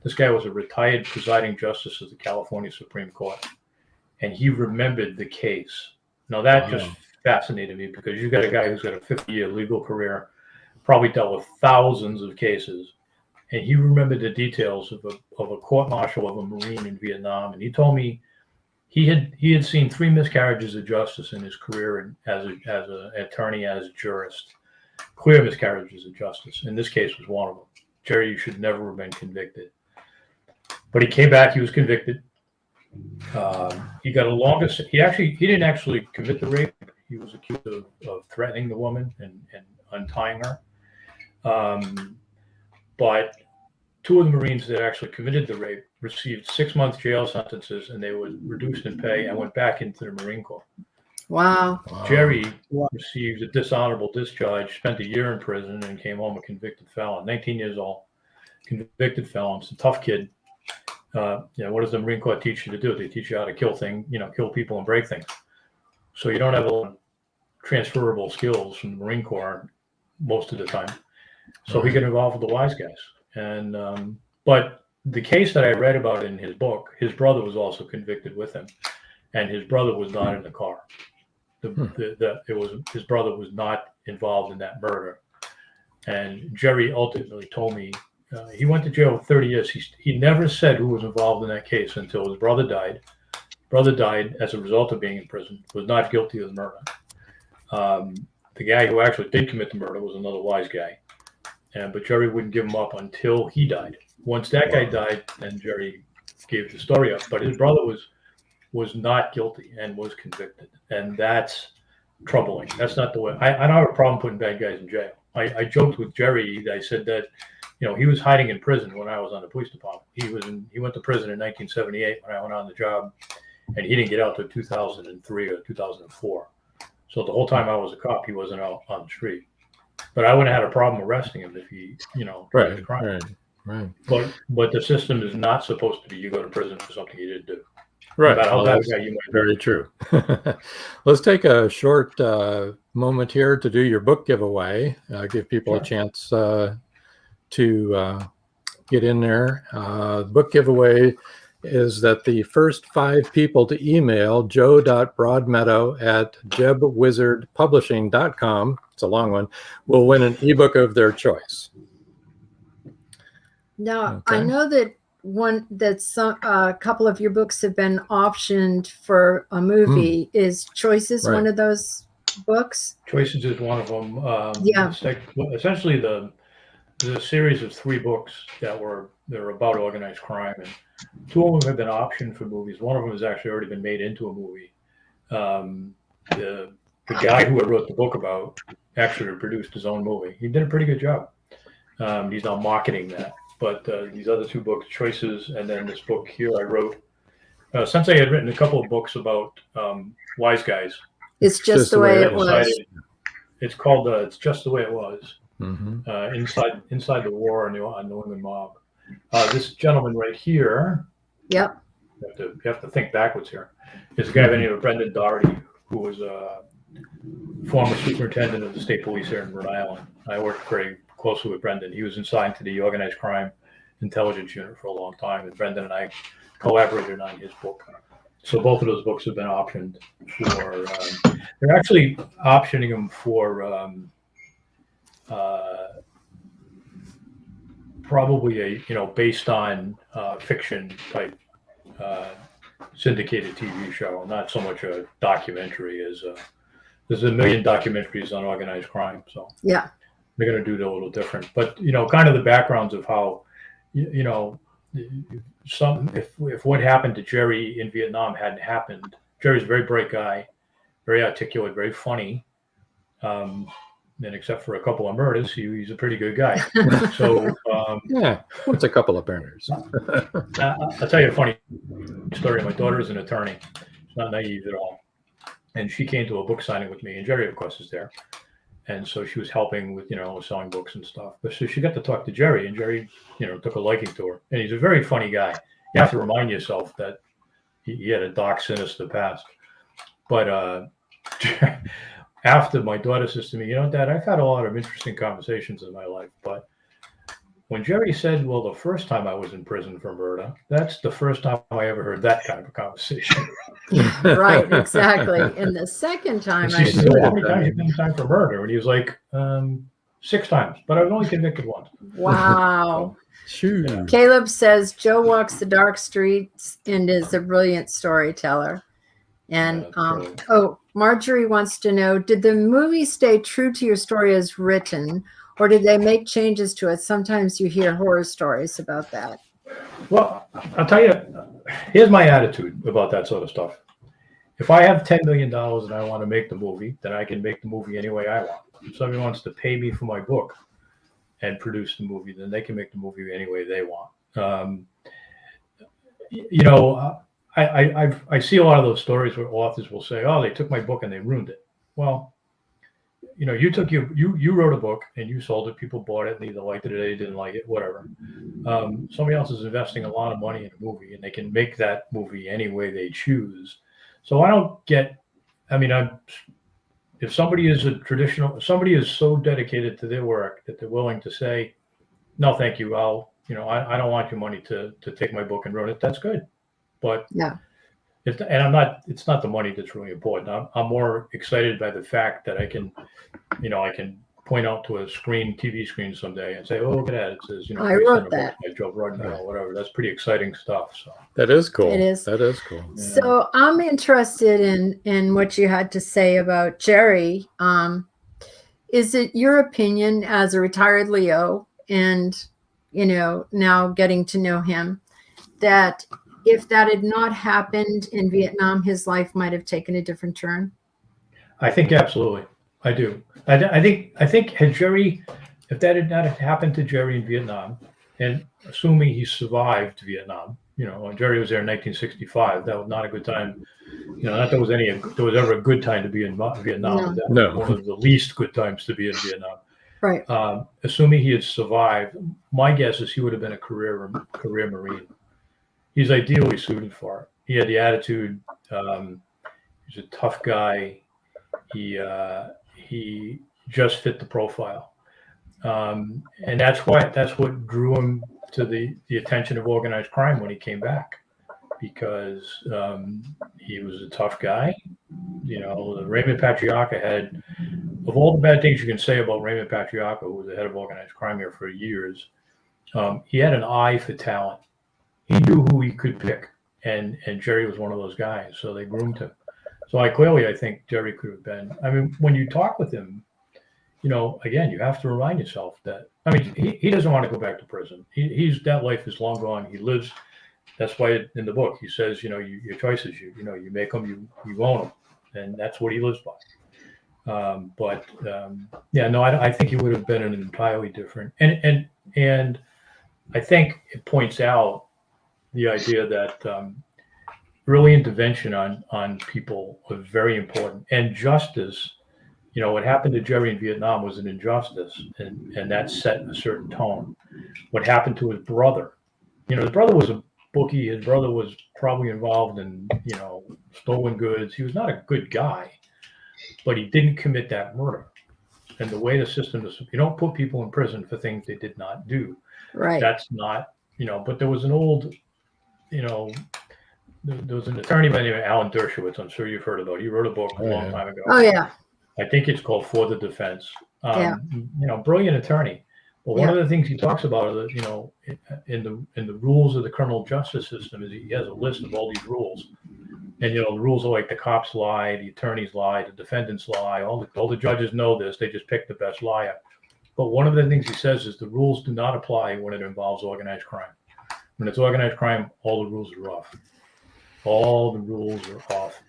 This guy was a retired presiding justice of the California Supreme Court, and he remembered the case. Now that just fascinated me, because you've got a guy who's got a 50-year legal career, probably dealt with thousands of cases, and he remembered the details of a court-martial of a Marine in Vietnam. And he told me he had seen 3 miscarriages of justice in his career as an attorney, as a jurist. Clear miscarriages of justice, and this case was one of them. Jerry, you should never have been convicted. But he came back. He was convicted. He got a longer. He didn't actually commit the rape. He was accused of threatening the woman and untying her. But 2 of the Marines that actually committed the rape received 6-month jail sentences, and they were reduced in pay and went back into the Marine Corps. Wow. Jerry received a dishonorable discharge, spent a year in prison, and came home a convicted felon. 19 years old, convicted felon. It's a tough kid. What does the Marine Corps teach you to do? They teach you how to kill people and break things. So you don't have a lot of transferable skills from the Marine Corps most of the time. So he got involved with the wise guys. And but the case that I read about in his book, his brother was also convicted with him, and his brother was not in the car. His brother was not involved in that murder. And Jerry ultimately told me he went to jail for 30 years. He never said who was involved in that case until his brother died. Brother died as a result of being in prison, was not guilty of the murder. The guy who actually did commit the murder was another wise guy. But Jerry wouldn't give him up until he died. Once that guy died, then Jerry gave the story up. But his brother was not guilty and was convicted. And that's troubling. That's not the way. I don't have a problem putting bad guys in jail. I joked with Jerry. I said that, he was hiding in prison when I was on the police department. He went to prison in 1978 when I went on the job, and he didn't get out till 2003 or 2004. So the whole time I was a cop, he wasn't out on the street. But I wouldn't have had a problem arresting him if he, committed a crime. Right. But the system is not supposed to be you go to prison for something you didn't do. Right. Well, that's very true. Let's take a short moment here to do your book giveaway. Give people a chance to get in there. Book giveaway is that the first 5 people to email joe.broadmeadow@jebwizardpublishing.com, it's a long one, will win an ebook of their choice. Now, I know that a couple of your books have been optioned for a movie. Is Choices one of those books? Choices is one of them. Yeah. Essentially, the series of 3 books they're about organized crime, and 2 of them have been optioned for movies. One of them has actually already been made into a movie. The guy who I wrote the book about actually produced his own movie. He did a pretty good job. He's now marketing that. But these other 2 books, Choices, and then this book here I wrote, since I had written a couple of books about wise guys. It's just the way it was. It's called It's Just the Way It Was. Mm-hmm. Inside the war on New England mob. This gentleman right here. Yep. You have to think backwards here. Is a guy by the name of Brendan Doherty, who was a former superintendent of the state police here in Rhode Island. I worked very closely with Brendan. He was assigned to the organized crime intelligence unit for a long time, and Brendan and I collaborated on his book. So both of those books have been optioned for. They're actually optioning them for probably based on fiction type syndicated TV show, not so much a documentary as there's a million documentaries on organized crime. So yeah, they're going to do it a little different, but kind of the backgrounds of how if what happened to Jerry in Vietnam hadn't happened. Jerry's a very bright guy, very articulate, very funny. And except for a couple of murders, he's a pretty good guy. So yeah, what's a couple of murders? I'll tell you a funny story. My daughter is an attorney. She's not naive at all. And she came to a book signing with me, and Jerry, of course, is there. And so she was helping with, selling books and stuff. But so she got to talk to Jerry, and Jerry, took a liking to her. And he's a very funny guy. You have to remind yourself that he had a dark, sinister past. But after, my daughter says to me, Dad, I've had a lot of interesting conversations in my life, but when Jerry said, well, the first time I was in prison for murder, that's the first time I ever heard that kind of a conversation. Right, exactly. And the second time she said, how many times have you been in time for murder? And he was like, 6 times, but I was only convicted once. Wow. Sure. Caleb says Joe walks the dark streets and is a brilliant storyteller. And Marjorie wants to know, did the movie stay true to your story as written, or did they make changes to it? Sometimes you hear horror stories about that. Well, I'll tell you, here's my attitude about that sort of stuff. If I have $10 million and I want to make the movie, then I can make the movie any way I want. If somebody wants to pay me for my book and produce the movie, then they can make the movie any way they want. I see a lot of those stories where authors will say, "Oh, they took my book and they ruined it." Well, you wrote a book and you sold it. People bought it and either liked it or they didn't like it, whatever. Somebody else is investing a lot of money in a movie and they can make that movie any way they choose. So I don't get. If somebody is somebody is so dedicated to their work that they're willing to say, "No, thank you. I don't want your money to take my book and ruin it." That's good. But yeah, it's not the money that's really important. I'm more excited by the fact that I can point out to a TV screen someday and say, "Oh, look at that! It says, I based on wrote a book that. by Joe Broadmeadow, whatever." That's pretty exciting stuff. So That is cool. It is. That is cool. So I'm interested in what you had to say about Jerry. Is it your opinion as a retired Leo and, now getting to know him, that if that had not happened in Vietnam, his life might have taken a different turn? I think absolutely, I do. I think had Jerry, if that had not happened to Jerry in Vietnam, and assuming he survived Vietnam, when Jerry was there in 1965, that was not a good time. Not that there was ever a good time to be in Vietnam. That was one of the least good times to be in Vietnam. Right. Assuming he had survived, my guess is he would have been a career Marine. He's ideally suited for it. He had the attitude. He's a tough guy. He just fit the profile, and that's what drew him to the attention of organized crime when he came back, because he was a tough guy. Raymond Patriarca had, of all the bad things you can say about Raymond Patriarca, who was the head of organized crime here for years, he had an eye for talent. He knew who he could pick, and Jerry was one of those guys. So they groomed him. So I think Jerry could have been. I mean, when you talk with him, again, you have to remind yourself that. I mean, he doesn't want to go back to prison. That life is long gone. He lives. That's why in the book he says, your choices, you make them, you own them, and that's what he lives by. I think he would have been an entirely different. And I think it points out the idea that early intervention on people was very important, and justice. What happened to Jerry in Vietnam was an injustice, and that set a certain tone. What happened to his brother? His brother was a bookie. His brother was probably involved in, stolen goods. He was not a good guy, but he didn't commit that murder. And the way the system is, you don't put people in prison for things they did not do. Right. That's not, but there was an old, there was an attorney by the name of Alan Dershowitz. I'm sure you've heard about. He wrote a book a long time ago. Oh, yeah. I think it's called For the Defense. Brilliant attorney. But one of the things he talks about, in the rules of the criminal justice system, is he has a list of all these rules. And the rules are like the cops lie, the attorneys lie, the defendants lie. All the judges know this. They just pick the best liar. But one of the things he says is the rules do not apply when it involves organized crime. When it's organized crime, all the rules are off. All the rules are off.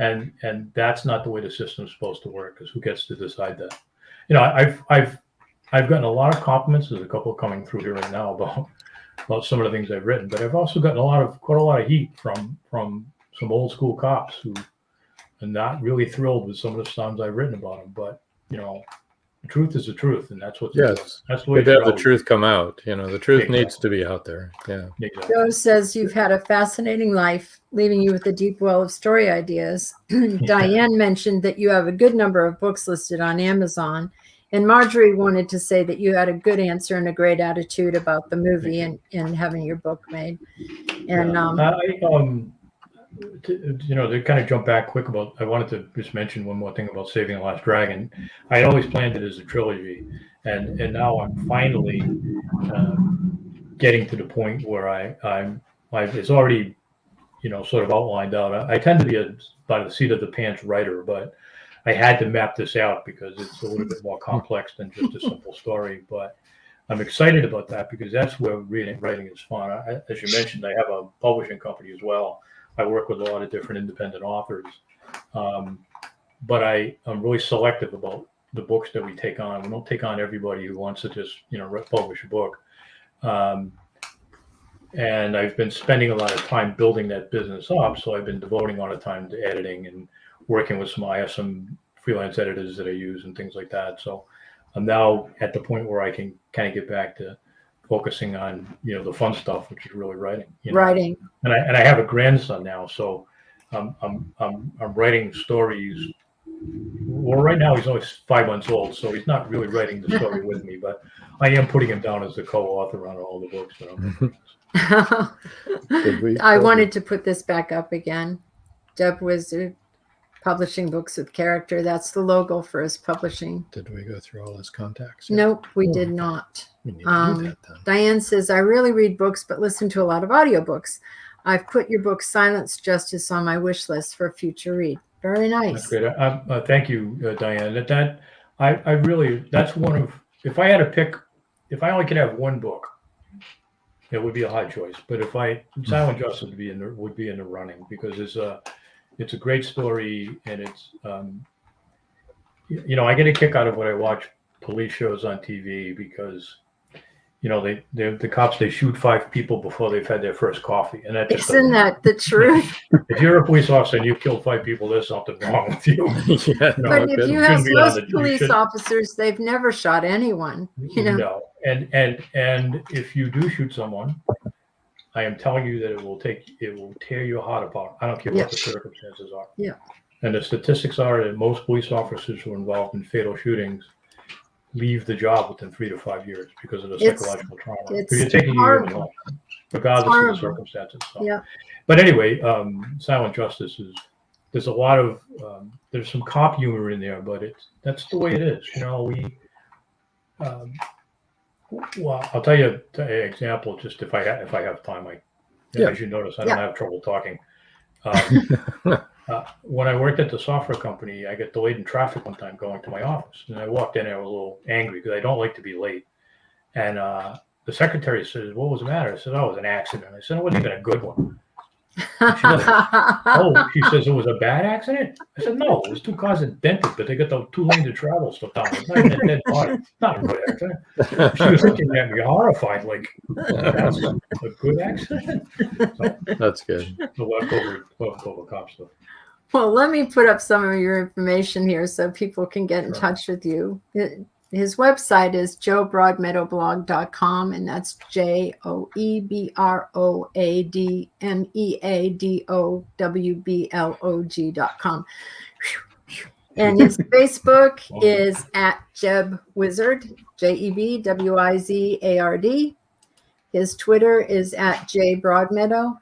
And that's not the way the system's supposed to work, because who gets to decide that? I've gotten a lot of compliments. There's a couple coming through here right now about some of the things I've written, but I've also gotten quite a lot of heat from some old school cops who are not really thrilled with some of the songs I've written about them. But the truth is the truth, and that's what. Yes, that's the way to have the truth come out. The truth needs to be out there. Yeah. Exactly. Joe says you've had a fascinating life, leaving you with a deep well of story ideas. Diane mentioned that you have a good number of books listed on Amazon. And Marjorie wanted to say that you had a good answer and a great attitude about the movie and having your book made. And to kind of jump back quick I wanted to just mention one more thing about Saving the Last Dragon. I had always planned it as a trilogy, and now I'm finally getting to the point where it's already sort of outlined out. I tend to be by the seat of the pants writer, but I had to map this out because it's a little bit more complex than just a simple story. But I'm excited about that because that's where writing is fun. As you mentioned, I have a publishing company as well. I work with a lot of different independent authors. But I'm really selective about the books that we take on. We don't take on everybody who wants to just, publish a book. And I've been spending a lot of time building that business up. So I've been devoting a lot of time to editing and working with I have some freelance editors that I use and things like that. So I'm now at the point where I can kind of get back to focusing on, the fun stuff, which is really writing. Writing. And I have a grandson now, so I'm writing stories. Well, right now he's only 5 months old, so he's not really writing the story with me, but I am putting him down as the co-author on all the books that I'm I wanted to put this back up again. Deb was Publishing books with character. That's the logo for his publishing. Did we go through all his contacts? Nope, we did not. We need to do that then. Diane says, I really read books, but listen to a lot of audiobooks. I've put your book, Silence Justice, on my wish list for a future read. Very nice. That's great. Thank you, Diane. I really, that's one of, if I had to pick, if I only could have one book, it would be a hard choice. But Silent Justice would be in the running, because it's a great story, and it's, I get a kick out of when I watch police shows on TV, because, the cops, they shoot 5 people before they've had their first coffee, and that just isn't that the truth? If you're a police officer and you killed 5 people, there's something wrong with you. But if you have most police officers, they've never shot anyone. No, and if you do shoot someone, I am telling you that it will tear your heart apart. I don't care what the circumstances are. Yeah. And the statistics are that most police officers who are involved in fatal shootings leave the job within 3 to 5 years because of the psychological trauma. Because you're taking your years home, regardless of the circumstances. So. Yeah. But anyway, Silent Justice there's a lot of there's some cop humor in there, but that's the way it is. Well, I'll tell you an example. Just if I have time, as you notice, I don't have trouble talking. When I worked at the software company, I got delayed in traffic one time going to my office, and I walked in and I was a little angry because I don't like to be late. And the secretary says, "What was the matter?" I said, "Oh, it was an accident." I said, "It wasn't even a good one." She says, "It was a bad accident?" I said, "No, it was 2 cars that dented, but they got the 2 lanes of travel stuff down. It's not even a dead body. It's not a good accident." She was looking at me horrified, like, "That's a good accident?" So, that's good. The leftover cop stuff. Well, let me put up some of your information here so people can get in touch with you. His website is joebroadmeadowblog.com, and that's JOEBROADMEADOWBLOG.com. And his Facebook is at Jeb Wizard, JEBWIZARD. His Twitter is at JBroadmeadow.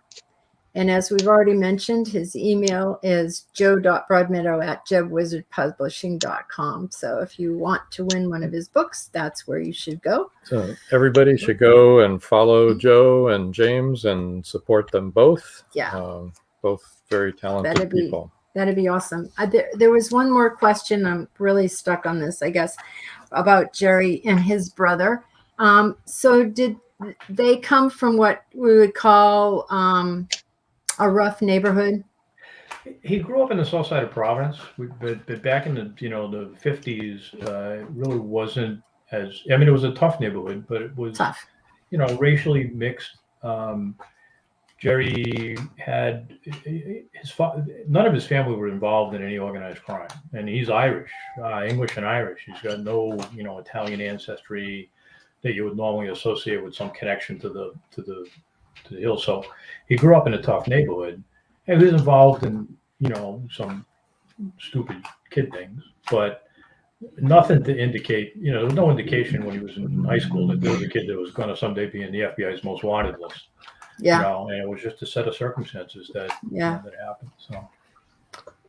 And as we've already mentioned, his email is joe.broadmeadow@jebwizardpublishing.com. So if you want to win one of his books, that's where you should go. So everybody should go and follow Joe and James and support them both. Yeah. Both very talented people. That'd be awesome. There was one more question. I'm really stuck on this, I guess, about Jerry and his brother. So did they come from what we would call a rough neighborhood? He grew up in the south side of Providence, but back in the the 50s, it really wasn't as. I mean, it was a tough neighborhood, but it was tough. Racially mixed. Jerry had none of his family were involved in any organized crime, and he's Irish, English and Irish. He's got no Italian ancestry that you would normally associate with some connection to the hill. So he grew up in a tough neighborhood, and he was involved in some stupid kid things, but nothing to indicate. There was no indication when he was in high school that there was a kid that was going to someday be in the FBI's most wanted list. Yeah. And it was just a set of circumstances that that happened. So.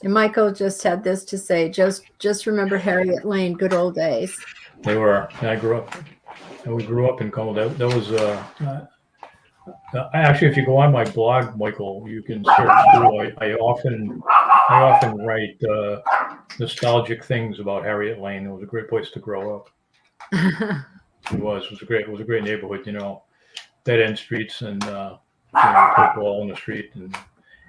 And Michael just had this to say: just remember Harriet Lane, good old days. They were. And I grew up. And we grew up in Como. That was. Actually, if you go on my blog, Michael, you can search through. I often write nostalgic things about Harriet Lane. It was a great place to grow up. It was a great neighborhood. Dead end streets and people all in the street, and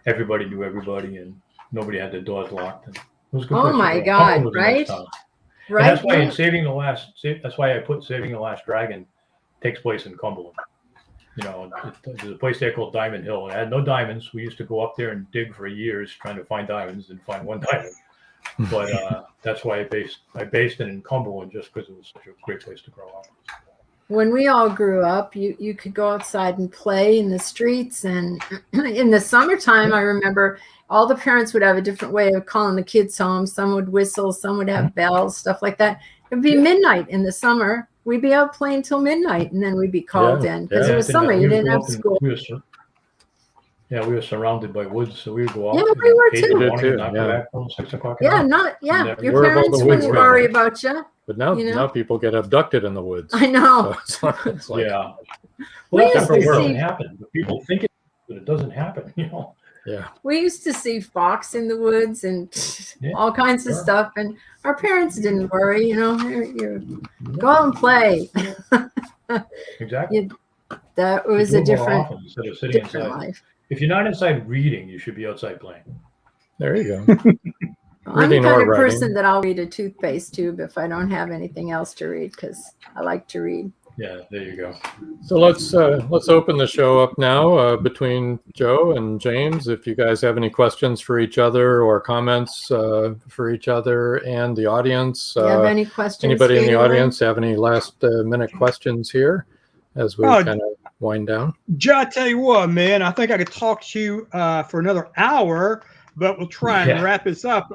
everybody knew everybody, and nobody had their doors locked. And it was a good place. Oh my God! Right. Right. And that's why that's why I put Saving the Last Dragon takes place in Cumberland. There's a place there called Diamond Hill. It had no diamonds. We used to go up there and dig for years trying to find diamonds and find one diamond. But that's why I based it in Cumberland, just because it was such a great place to grow up. When we all grew up, you could go outside and play in the streets. And in the summertime, I remember all the parents would have a different way of calling the kids home. Some would whistle, some would have bells, stuff like that. It'd be midnight in the summer. We'd be out playing till midnight, and then we'd be called in because it was summer. You didn't have school. Yeah, we were surrounded by woods, so we would go out Yeah, at we were 8 in the too. We did morning too, and not yeah. come back till 6 o'clock at Yeah, night. your Where have all parents the woods wouldn't gone? worry about you. But now, You know? now people get abducted in the woods. I know. So it's like, Yeah. We Well, that's used where to it see- doesn't happen. But people think it, but it doesn't happen, you know. yeah. We used to see fox in the woods and Yeah, all kinds of sure. stuff, and our parents didn't worry. You know, you go out and play. Exactly. That was Do a it more different, often instead of sitting different inside. life. If you're not inside reading, you should be outside playing. There you go. I'm Reading the kind or of person writing. that I'll read a toothpaste tube if I don't have anything else to read, because I like to read. Yeah, there you go. So let's open the show up now between Joe and James. If you guys have any questions for each other or comments for each other and the audience, Do you have any questions? anybody for in the anyone? audience have any last minute questions here as we Oh, kind of wind down? Joe, I tell you what, man, I think I could talk to you for another hour, but we'll try and Yeah. wrap this up.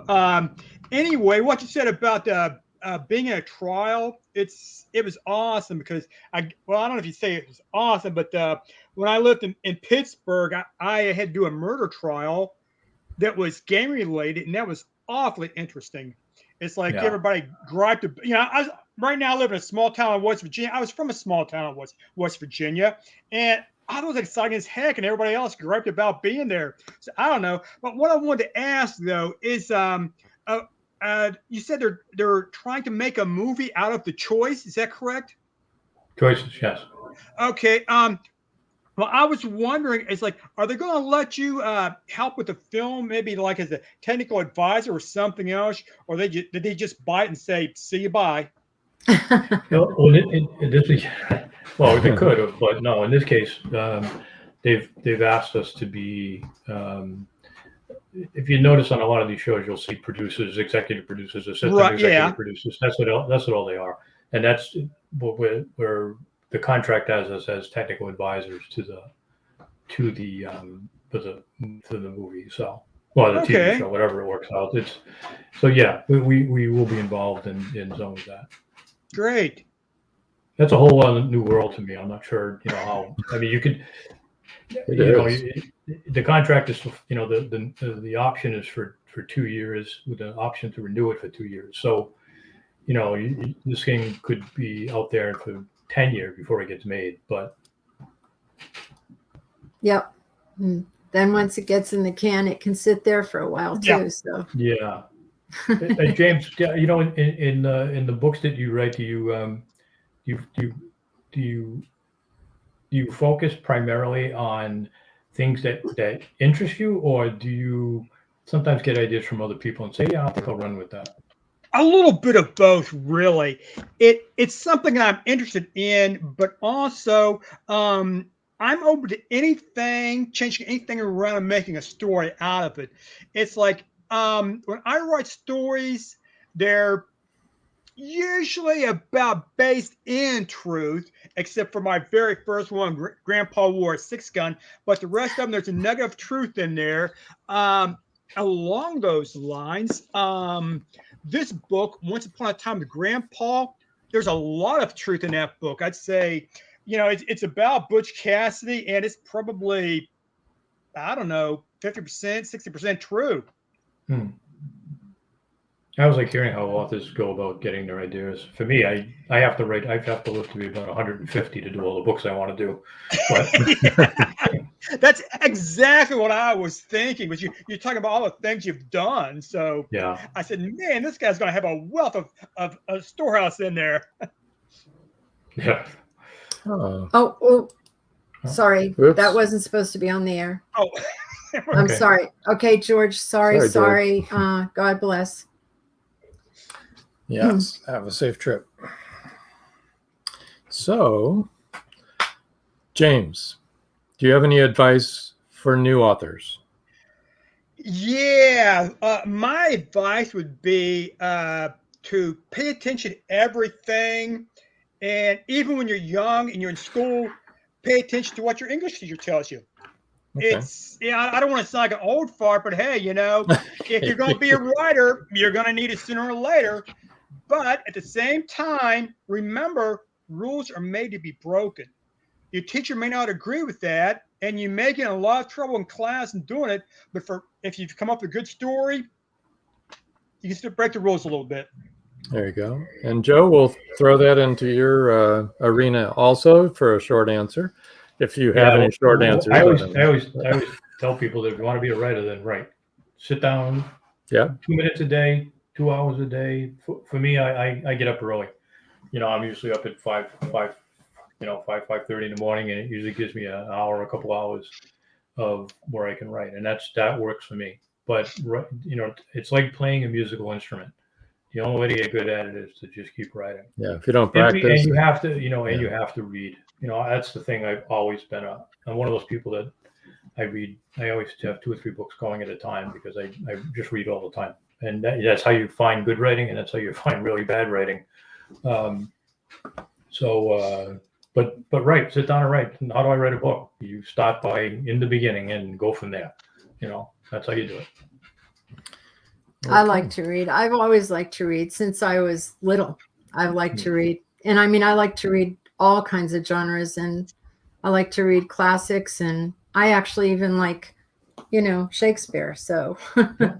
Anyway, what you said about being in a trial, it was awesome because I don't know if you say it was awesome, but when I lived in Pittsburgh, I had to do a murder trial that was gang related, and that was awfully interesting. It's like Yeah. everybody griped, right now I live in a small town in West Virginia. I was from a small town in West Virginia, and I was excited as heck, and everybody else griped about being there. So I don't know. But what I wanted to ask though is, you said they're trying to make a movie out of The Choice. Is that correct? Choices, yes. Okay. Well, I was wondering, it's like, are they going to let you help with the film, maybe like as a technical advisor or something else, or did they just bite and say, "See you, bye"? Well, this is, well, they could have, but no. In this case, they've asked us to be. If you notice on a lot of these shows, you'll see producers, executive producers, assistant Right, executive yeah. producers. That's what all they are, and that's what where the contract has us as technical advisors to the movie. So, well, the Okay. TV show, whatever it works out. It's so yeah, we will be involved in some of that. Great. That's a whole other new world to me. I'm not sure, how. I mean, you could, the contract is, the option is for 2 years with an option to renew it for 2 years. So, this thing could be out there for 10 years before it gets made. But Yep. Then once it gets in the can, it can sit there for a while too. Yeah. So yeah, and James, in the books that you write, do you focus primarily on things that interest you, or do you sometimes get ideas from other people and say, yeah, I think I'll run with that? A little bit of both, really. It's something I'm interested in, but also I'm open to anything, changing anything around and making a story out of it. It's like when I write stories, they're usually about based in truth, except for my very first one, Grandpa wore a 6-gun, but the rest of them, there's a nugget of truth in there. Along those lines, this book, Once Upon a Time with Grandpa, there's a lot of truth in that book. I'd say, it's about Butch Cassidy, and it's probably, I don't know, 50%, 60% true. I was like hearing how authors go about getting their ideas. For me, I have to write. I have to live to be about 150 to do all the books I want to do. But That's exactly what I was thinking. Was you're talking about all the things you've done. So yeah, I said, man, this guy's going to have a wealth of a storehouse in there. yeah. Oh, sorry. Oops. That wasn't supposed to be on the air. Oh, I'm Okay. sorry. Okay, George. Sorry. Sorry, God bless. Yes, have a safe trip. So, James, do you have any advice for new authors? yeah. My advice would be to pay attention to everything. And even when you're young and you're in school, pay attention to what your English teacher tells you. Okay. I don't want to sound like an old fart, but hey, if you're going to be a writer, you're going to need it sooner or later. But at the same time, remember, rules are made to be broken. Your teacher may not agree with that, and you may get in a lot of trouble in class and doing it. But if you've come up with a good story, you can still break the rules a little bit. There you go. And Joe, we'll throw that into your arena also for a short answer. If you have any short answers. I always tell people that if you want to be a writer, then write. Sit down. Yeah. 2 minutes a day, 2 hours a day. For me, I get up early. I'm usually up at 5:30 in the morning, and it usually gives me an hour, a couple hours of where I can write, and that works for me. But it's like playing a musical instrument. The only way to get good at it is to just keep writing. Yeah, if you don't practice, and you have to, and you have to read. That's the thing. I've always been I'm one of those people that I read. I always have 2 or 3 books going at a time because I just read all the time, and that's how you find good writing, and that's how you find really bad writing. But write. Sit down and write. How do I write a book? You start by in the beginning and go from there. That's how you do it. I like to read. I've always liked to read since I was little. I like to read. And I mean, I like to read all kinds of genres, and I like to read classics, and I actually even like, Shakespeare. So I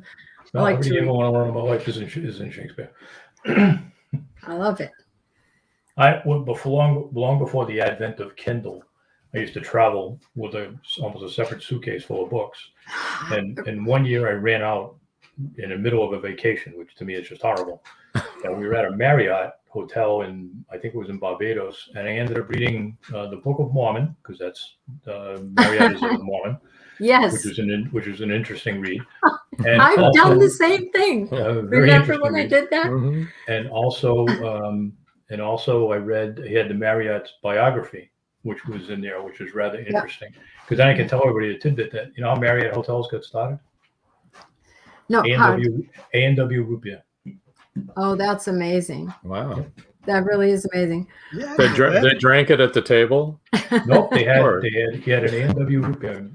like to read. Want to learn about life is in Shakespeare. I love it. Long before the advent of Kindle, I used to travel with almost a separate suitcase full of books. And one year I ran out in the middle of a vacation, which to me is just horrible. And we were at a Marriott hotel I think it was in Barbados, and I ended up reading the Book of Mormon, because that's Marriott is a Mormon. Yes, which is an interesting read. And I've done the same thing. Remember when I did that? Mm-hmm. And also I read he had the Marriott's biography, which was in there, which was rather interesting, because then I can tell everybody a tidbit that how Marriott hotels got started. No, A&W root beer. Oh, that's amazing. Wow. That really is amazing. Yeah, They drank it at the table? Nope, he had an A&W root beer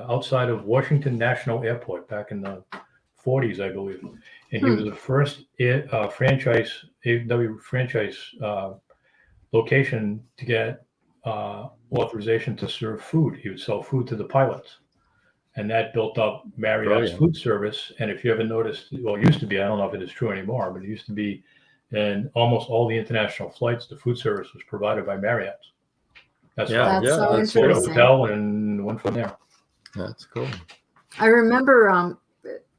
outside of Washington National Airport back in the 40s, I believe. And he was the first franchise A&W franchise location to get authorization to serve food. He would sell food to the pilots. And that built up Marriott's food service. And if you ever noticed, well, it used to be, I don't know if it is true anymore, but it used to be in almost all the international flights, the food service was provided by Marriott. That's so interesting. Hotel and went from there. That's cool. I remember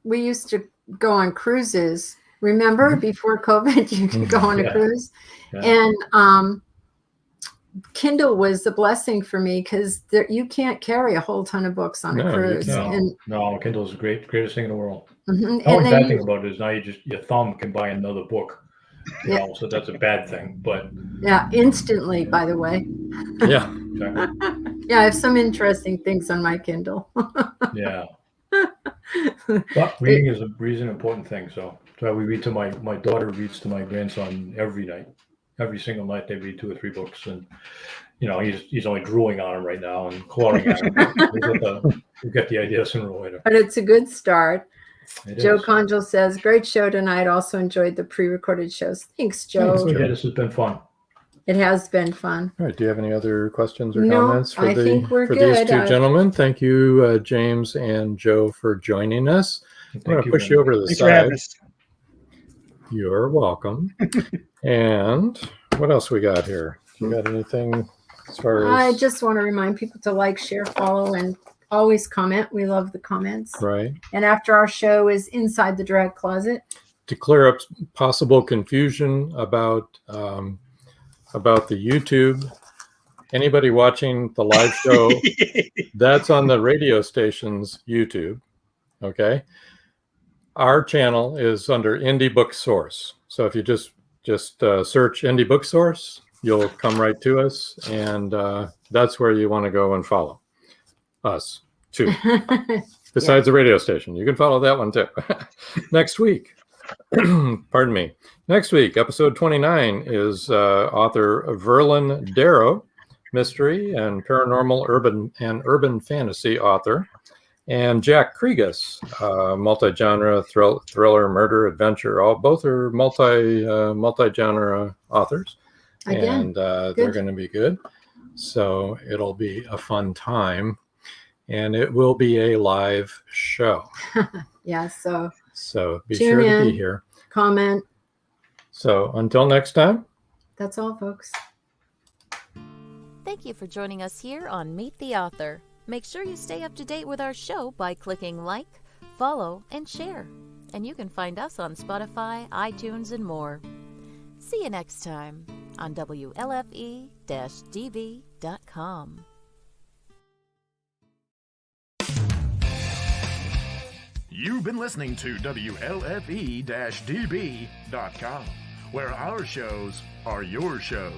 we used to go on cruises. Remember, before COVID, you could go on a cruise. Yeah. And Kindle was a blessing for me because you can't carry a whole ton of books on a cruise. No, Kindle is the greatest thing in the world. Mm-hmm. The only bad thing about it is now your thumb can buy another book. So that's a bad thing. But instantly, by the way. Yeah. Exactly. I have some interesting things on my Kindle. Yeah. But reading is an important thing. So we read to my daughter reads to my grandson every night. Every single night they read 2 or 3 books, and he's only drooling on them right now and clawing at them. We'll get the idea sooner or later. But it's a good start. Joe Conjal says, "Great show tonight. Also enjoyed the pre-recorded shows." Thanks, Joe. Yeah, this has been fun. It has been fun. All right. Do you have any other questions or comments for think we're for good. these two gentlemen? Thank you, James and Joe, for joining us. I'm going to push you over to the side. You're welcome. And what else we got here? You got anything as far as? I just want to remind people to like, share, follow, and always comment. We love the comments. Right. And after our show is Inside the Drag Closet. To clear up possible confusion about the YouTube, anybody watching the live show, that's on the radio station's YouTube. Okay. Our channel is under Indie Book Source. So if you just search Indie Book Source, you'll come right to us. And that's where you want to go and follow us too. Besides the radio station, you can follow that one too. Next week, pardon me. Next week, episode 29 is author Verlin Darrow, mystery and paranormal urban fantasy author, and Jack Kriegas, multi-genre thriller, murder, adventure. Both are multi-genre authors. Again, and they're going to be good. So it'll be a fun time. and it will be a live show. Yeah, so be tune sure to in. be here. Comment. So until next time. That's all, folks. Thank you for joining us here on Meet the Author. Make sure you stay up to date with our show by clicking like, follow, and share. And you can find us on Spotify, iTunes, and more. See you next time on WLFE-DV.com. You've been listening to WLFE-DB.com, where our shows are your shows.